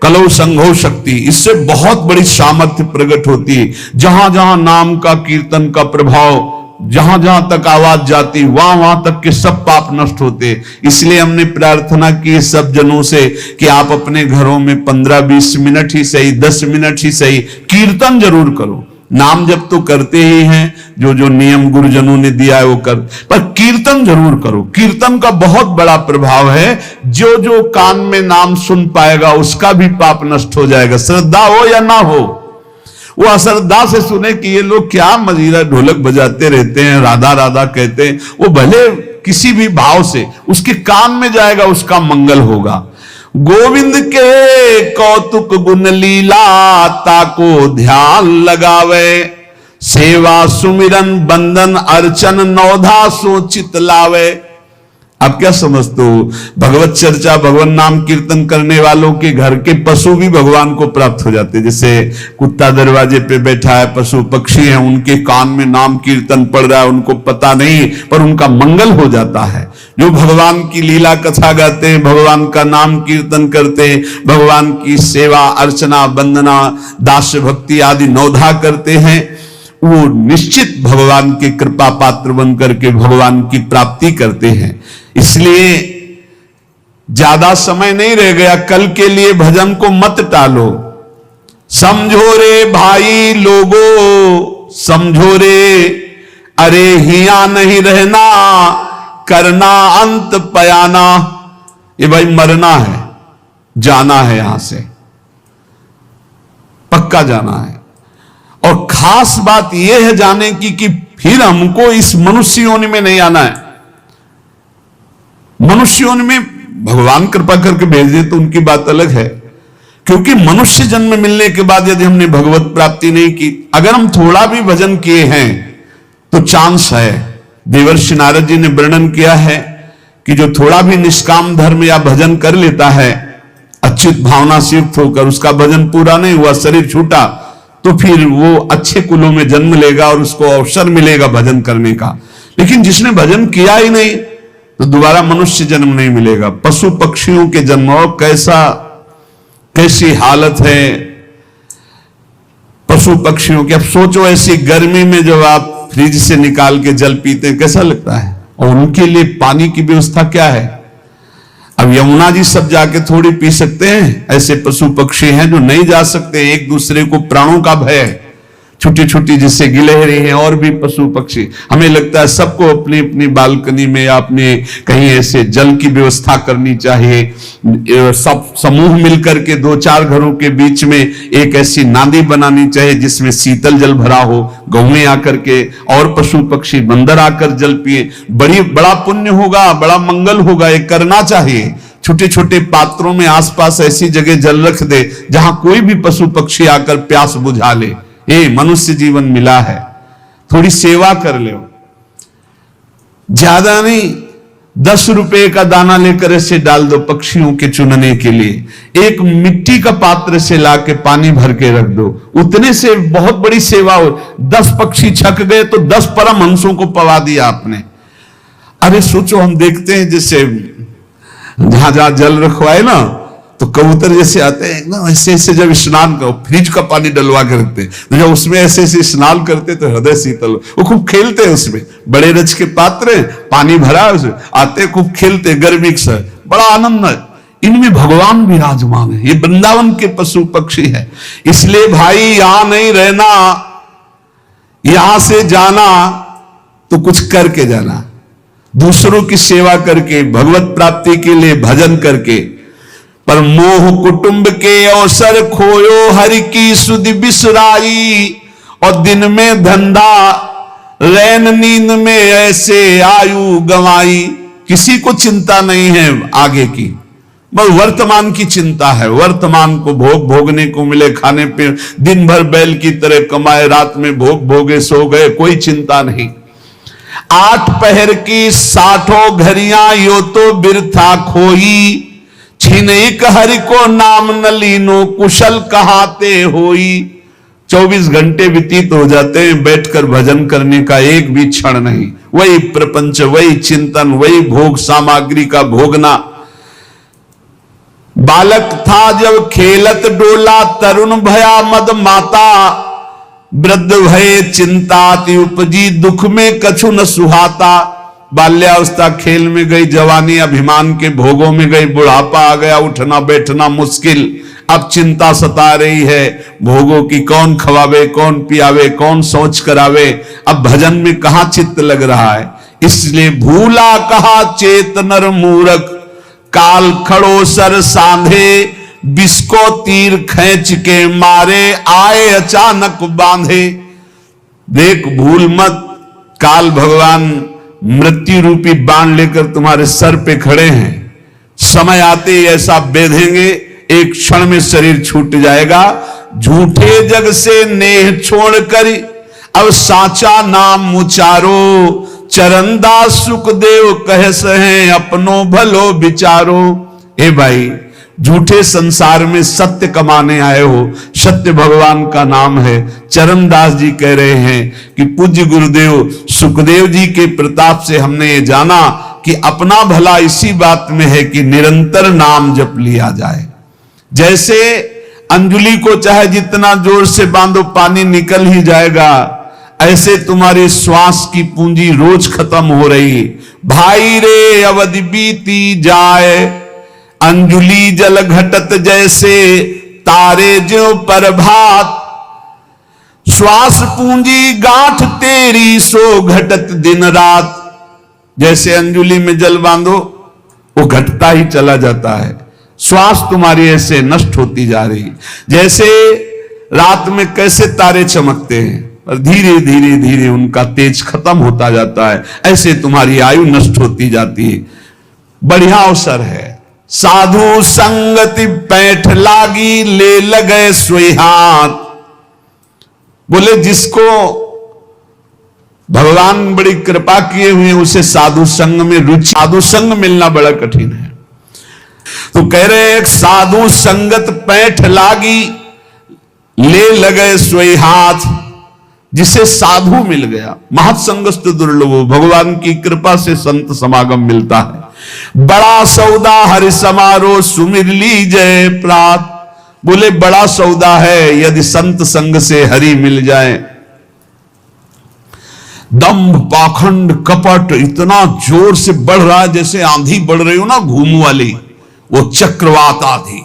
कलौ संघो शक्ति, इससे बहुत बड़ी सामर्थ्य प्रकट होती है। जहां जहां नाम का कीर्तन का प्रभाव, जहां जहां तक आवाज जाती, वहां वहां तक के सब पाप नष्ट होते। इसलिए हमने प्रार्थना की सब जनों से कि आप अपने घरों में 15-20 मिनट ही सही, 10 मिनट ही सही कीर्तन जरूर करो। नाम जब तो करते ही हैं, जो जो नियम गुरुजनों ने दिया है वो कर, पर कीर्तन जरूर करो। कीर्तन का बहुत बड़ा प्रभाव है। जो जो कान में नाम सुन पाएगा उसका भी पाप नष्ट हो जाएगा, श्रद्धा हो या ना हो। वो अश्रद्धा से सुने कि ये लोग क्या मजीरा ढोलक बजाते रहते हैं, राधा राधा कहते हैं, वो भले किसी भी भाव से उसके कान में जाएगा, उसका मंगल होगा। गोविंद के कौतुक गुण लीला, ताको ध्यान लगावे। सेवा सुमिरन बंदन अर्चन, नौधा सो चित लावे। आप क्या समझते हो, भगवत चर्चा भगवान नाम कीर्तन करने वालों के घर के पशु भी भगवान को प्राप्त हो जाते। जैसे कुत्ता दरवाजे पे बैठा है, पशु पक्षी हैं, उनके कान में नाम कीर्तन पड़ रहा है, उनको पता नहीं, पर उनका मंगल हो जाता है। जो भगवान की लीला कथा गाते हैं, भगवान का नाम कीर्तन करते हैं, भगवान की सेवा अर्चना वंदना दास्य भक्ति आदि नौधा करते हैं, वो निश्चित भगवान के कृपा पात्र बन करके भगवान की प्राप्ति करते हैं। इसलिए ज्यादा समय नहीं रह गया, कल के लिए भजन को मत टालो। समझो रे भाई लोगो, समझो रे, अरे हिया नहीं रहना, करना अंत पयाना। ये भाई मरना है, जाना है, यहां से पक्का जाना है। और खास बात यह है जाने की कि फिर हमको इस मनुष्य योनि में नहीं आना है। मनुष्य योनि में भगवान कृपा करके भेज दे तो उनकी बात अलग है, क्योंकि मनुष्य जन्म मिलने के बाद यदि हमने भगवत प्राप्ति नहीं की, अगर हम थोड़ा भी भजन किए हैं तो चांस है। देवर्षि नारद जी ने वर्णन किया है कि जो थोड़ा भी निष्काम धर्म या भजन कर लेता है, अच्युत भावना से युक्त होकर, उसका भजन पूरा नहीं हुआ, शरीर छूटा, तो फिर वो अच्छे कुलों में जन्म लेगा और उसको अवसर मिलेगा भजन करने का। लेकिन जिसने भजन किया ही नहीं तो दोबारा मनुष्य जन्म नहीं मिलेगा। पशु पक्षियों के जन्म, और कैसी हालत है पशु पक्षियों की। अब सोचो ऐसी गर्मी में जब आप फ्रिज से निकाल के जल पीते हैं, कैसा लगता है, और उनके लिए पानी की व्यवस्था क्या है। अब यमुना जी सब जाके थोड़ी पी सकते हैं, ऐसे पशु पक्षी हैं जो नहीं जा सकते, एक दूसरे को प्राणों का भय है। छोटी छोटी जिससे गिलहरी हैं और भी पशु पक्षी। हमें लगता है सबको अपनी अपनी बालकनी में या अपने कहीं ऐसे जल की व्यवस्था करनी चाहिए। सब समूह मिलकर के 2-4 घरों के बीच में एक ऐसी नाली बनानी चाहिए जिसमें शीतल जल भरा हो, गौएं आकर के और पशु पक्षी बंदर आकर जल पिए। बड़ा पुण्य होगा, बड़ा मंगल होगा, ये करना चाहिए। छोटे छोटे पात्रों में आसपास ऐसी जगह जल रख दे जहां कोई भी पशु पक्षी आकर प्यास बुझा ले। ये मनुष्य जीवन मिला है, थोड़ी सेवा कर ले। ज्यादा नहीं, 10 रुपए का दाना लेकर ऐसे डाल दो पक्षियों के चुनने के लिए। एक मिट्टी का पात्र से लाके पानी भर के रख दो, उतने से बहुत बड़ी सेवा हो। 10 पक्षी छक गए तो 10 परमहंसों को पवा दिया आपने। अरे सोचो, हम देखते हैं जैसे जहां जहां जल रखवाए ना, तो कबूतर जैसे आते हैं ना, ऐसे ऐसे जब स्नान करो, फ्रिज का पानी डलवा के रखते हैं, जब उसमें ऐसे ऐसे स्नान करते तो हृदय शीतल। वो खूब खेलते हैं उसमें, बड़े रच के पात्र पानी भरा उसमें, आते खूब खेलते, गर्मी से बड़ा आनंद है। इनमें भगवान विराजमान है, ये वृंदावन के पशु पक्षी है। इसलिए भाई यहां नहीं रहना, यहां से जाना तो कुछ करके जाना, दूसरों की सेवा करके, भगवत प्राप्ति के लिए भजन करके। पर मोह कुटुंब के अवसर खोयो, हरि की सुधि बिसराई। और दिन में धंधा, रैन नींद में ऐसे आयु गंवाई। किसी को चिंता नहीं है आगे की, बस वर्तमान की चिंता है। वर्तमान को भोगने को मिले, खाने पे दिन भर बैल की तरह कमाए, रात में भोगे सो गए, कोई चिंता नहीं। 8 पहर की 60 घड़ियां यो तो बिरथा खोई। छिन एक हरि को नाम न लीनो, कुशल कहाते होई। 24 घंटे व्यतीत हो जाते हैं बैठकर भजन करने का एक भी क्षण नहीं। वही प्रपंच, वही चिंतन, वही भोग सामग्री का भोगना। बालक था जब खेलत डोला, तरुण भया मद माता। वृद्ध भये चिंताति उपजी, दुख में कछु न सुहाता। बाल्यावस्था खेल में गई, जवानी अभिमान के भोगों में गई, बुढ़ापा आ गया, उठना बैठना मुश्किल। अब चिंता सता रही है भोगों की, कौन खवावे, कौन पियावे, कौन सोच करावे। अब भजन में कहां चित्त लग रहा है। इसलिए भूला कहा चेत नर मूरख, काल खड़ो सर सांधे। बिस्को तीर खींच के मारे, आए अचानक बांधे। देख भूल मत, काल भगवान मृत्यु रूपी बाण लेकर तुम्हारे सर पे खड़े हैं। समय आते ऐसा बेधेंगे, एक क्षण में शरीर छूट जाएगा। झूठे जग से नेह छोड़कर अब साचा नाम उचारो। चरणदास सुखदेव कह सहे अपनो भलो विचारो। ए भाई, झूठे संसार में सत्य कमाने आए हो, सत्य भगवान का नाम है। चरणदास जी कह रहे हैं कि पूज्य गुरुदेव सुखदेव जी के प्रताप से हमने ये जाना कि अपना भला इसी बात में है कि निरंतर नाम जप लिया जाए। जैसे अंजुली को चाहे जितना जोर से बांधो पानी निकल ही जाएगा, ऐसे तुम्हारे श्वास की पूंजी रोज खत्म हो रही। भाई रे अवधि बीती जाए, अंजुली जल घटत जैसे, तारे ज्यों प्रभात। श्वास पूंजी गांठ तेरी, सो घटत दिन रात। जैसे अंजुली में जल बांधो, वो घटता ही चला जाता है। श्वास तुम्हारी ऐसे नष्ट होती जा रही। जैसे रात में कैसे तारे चमकते हैं और धीरे धीरे धीरे उनका तेज खत्म होता जाता है, ऐसे तुम्हारी आयु नष्ट होती जाती है। बढ़िया अवसर है। साधु संगति पैठ लागी, ले लगे सोई हाथ। बोले जिसको भगवान बड़ी कृपा किए हुए उसे साधु संग में रुचि, साधु संग मिलना बड़ा कठिन है। तो कह रहे एक साधु संगत पैठ लागी, ले लगे सोई हाथ। जिसे साधु मिल गया, महत्संगस्त दुर्लभो, भगवान की कृपा से संत समागम मिलता है। बड़ा सौदा हरि समारोह, सुमिर लीजय प्रात। बोले बड़ा सौदा है यदि संत संग से हरि मिल जाए। दंभ पाखंड कपट इतना जोर से बढ़ रहा है जैसे आंधी बढ़ रही हो ना घूम वाली, वो चक्रवात आधी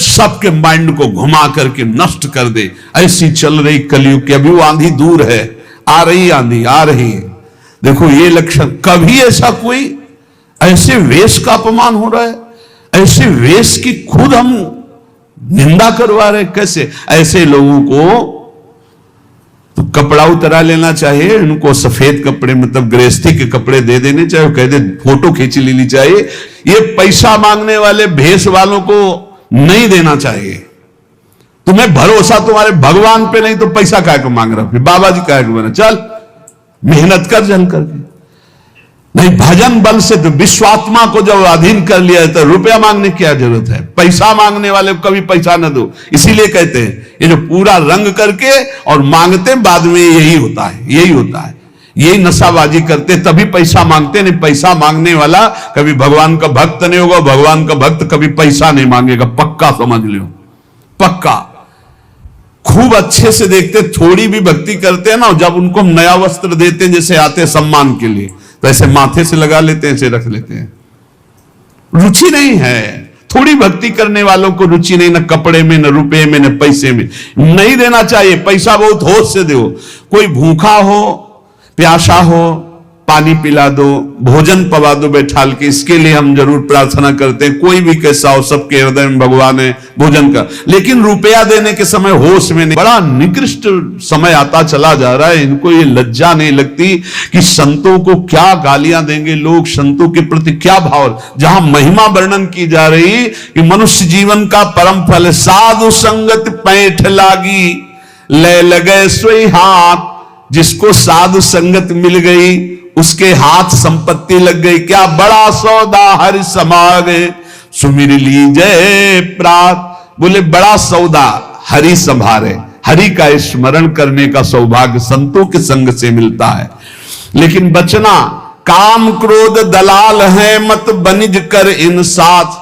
सबके माइंड को घुमा करके नष्ट कर दे। ऐसी चल रही कलयुग की, अभी वो आंधी दूर है, आ रही आंधी, आ रही है। देखो ये लक्षण, कभी ऐसा कोई ऐसे वेश का अपमान हो रहा है, ऐसे वेश की खुद हम निंदा करवा रहे। कैसे ऐसे लोगों को तो कपड़ा उतरा लेना चाहिए, इनको सफेद कपड़े मतलब गृहस्थी के कपड़े दे देने चाहिए, कह दे फोटो खींच लेनी चाहिए। ये पैसा मांगने वाले भेष वालों को नहीं देना चाहिए। तुम्हें भरोसा तुम्हारे भगवान पे नहीं तो पैसा काय को मांग रहा, फिर बाबा जी काय को बना, चल मेहनत कर जल करके। नहीं, भजन बल से तो विश्वात्मा को जब अधीन कर लिया तो रुपया मांगने की क्या जरूरत है। पैसा मांगने वाले को कभी पैसा न दो। इसीलिए कहते हैं ये जो पूरा रंग करके और मांगते बाद में यही होता है, यही होता है, यही नशाबाजी करते तभी पैसा मांगते। नहीं, पैसा मांगने वाला कभी भगवान का भक्त नहीं होगा। भगवान का भक्त कभी पैसा नहीं मांगेगा, पक्का समझ लो, पक्का। खूब अच्छे से देखते, थोड़ी भी भक्ति करते हैं ना, जब उनको नया वस्त्र देते हैं जैसे आते सम्मान के लिए, तो ऐसे माथे से लगा लेते हैं, ऐसे रख लेते हैं। रुचि नहीं है, थोड़ी भक्ति करने वालों को रुचि नहीं, न कपड़े में, न रुपए में, न पैसे में। नहीं देना चाहिए, पैसा बहुत होश से दो। कोई भूखा हो, प्यासा हो, पानी पिला दो, भोजन पवा दो बैठाल के, इसके लिए हम जरूर प्रार्थना करते हैं। कोई भी कैसा हो, सबके हृदय में भगवान है, भोजन का। लेकिन रुपया देने के समय होश में नहीं। बड़ा निकृष्ट समय आता चला जा रहा है। इनको ये लज्जा नहीं लगती कि संतों को क्या गालियां देंगे लोग, संतों के प्रति क्या भाव। जहां महिमा वर्णन की जा रही कि मनुष्य जीवन का परम फल साधु संगत पैठ लागी, ले लगे सोई हाथ। जिसको साधु संगत मिल गई उसके हाथ संपत्ति लग गई। क्या बड़ा सौदा हरि समागे, सुमिर लीजय प्रात। बोले बड़ा सौदा हरि संभारे, हरि का स्मरण करने का सौभाग्य संतों के संग से मिलता है। लेकिन बचना, काम क्रोध दलाल है, मत बनिज कर इन साथ।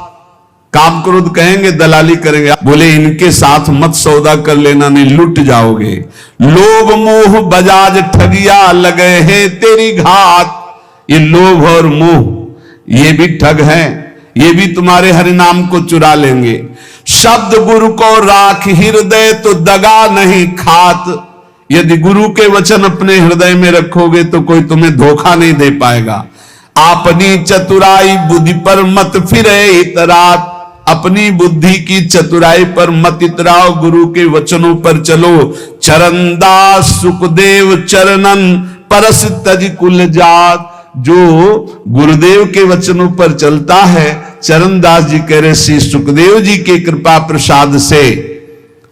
काम क्रोध कहेंगे, दलाली करेंगे। बोले इनके साथ मत सौदा कर लेना, नहीं लुट जाओगे। लोभ मोह बजाज ठगिया लगे हैं तेरी घात। ये लोभ और मोह ये भी ठग हैं, ये भी तुम्हारे हरि नाम को चुरा लेंगे। शब्द गुरु को राख हृदय तो दगा नहीं खात। यदि गुरु के वचन अपने हृदय में रखोगे तो कोई तुम्हें धोखा नहीं दे पाएगा। अपनी चतुराई बुद्धि पर मत फिरे इतरात। अपनी बुद्धि की चतुराई पर मत इतराओ, गुरु के वचनों पर चलो। चरणदास सुखदेव चरणन परस तज कुल जात। जो गुरुदेव के वचनों पर चलता है, चरणदास जी कह रहे श्री सुखदेव जी के कृपा प्रसाद से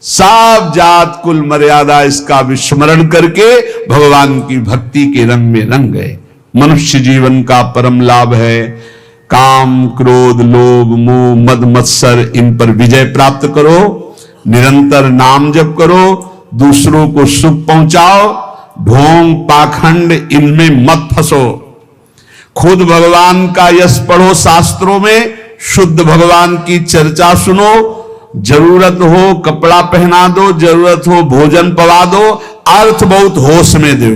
सब जात कुल मर्यादा इसका विस्मरण करके भगवान की भक्ति के रंग में रंग गए। मनुष्य जीवन का परम लाभ है काम क्रोध लोभ मोह मद मत्सर, इन पर विजय प्राप्त करो। निरंतर नाम जप करो, दूसरों को सुख पहुंचाओ। ढोंग पाखंड इनमें मत फंसो। खुद भगवान का यश पढ़ो, शास्त्रों में शुद्ध भगवान की चर्चा सुनो। जरूरत हो कपड़ा पहना दो, जरूरत हो भोजन पवा दो। अर्थ बहुत होश में दो।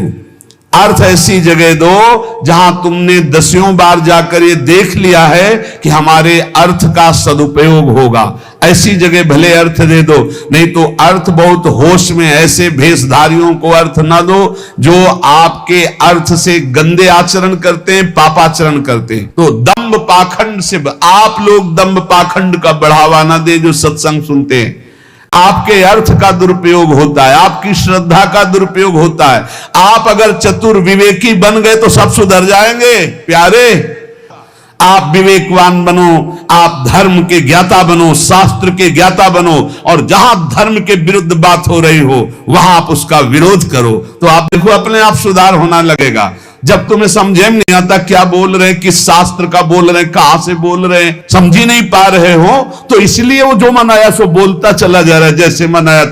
अर्थ ऐसी जगह दो जहां तुमने दसियों बार जाकर ये देख लिया है कि हमारे अर्थ का सदुपयोग होगा। ऐसी जगह भले अर्थ दे दो, नहीं तो अर्थ बहुत होश में। ऐसे भेषधारियों को अर्थ ना दो जो आपके अर्थ से गंदे आचरण करते हैं, पापाचरण करते हैं। तो दंभ पाखंड से आप लोग दंभ पाखंड का बढ़ावा ना दे जो सत्संग सुनते हैं। आपके अर्थ का दुरुपयोग होता है, आपकी श्रद्धा का दुरुपयोग होता है। आप अगर चतुर विवेकी बन गए तो सब सुधर जाएंगे प्यारे। आप विवेकवान बनो, आप धर्म के ज्ञाता बनो, शास्त्र के ज्ञाता बनो, और जहां धर्म के विरुद्ध बात हो रही हो वहां आप उसका विरोध करो। तो आप देखो अपने आप सुधार होना लगेगा। जब तुम्हें समझे में नहीं आता क्या बोल रहे हैं, किस शास्त्र का बोल रहे हैं, कहां से बोल रहे हैं, समझ ही नहीं पा रहे हो, तो इसलिए वो जो मन आया सो बोलता चला जा रहा है, जैसे मन आया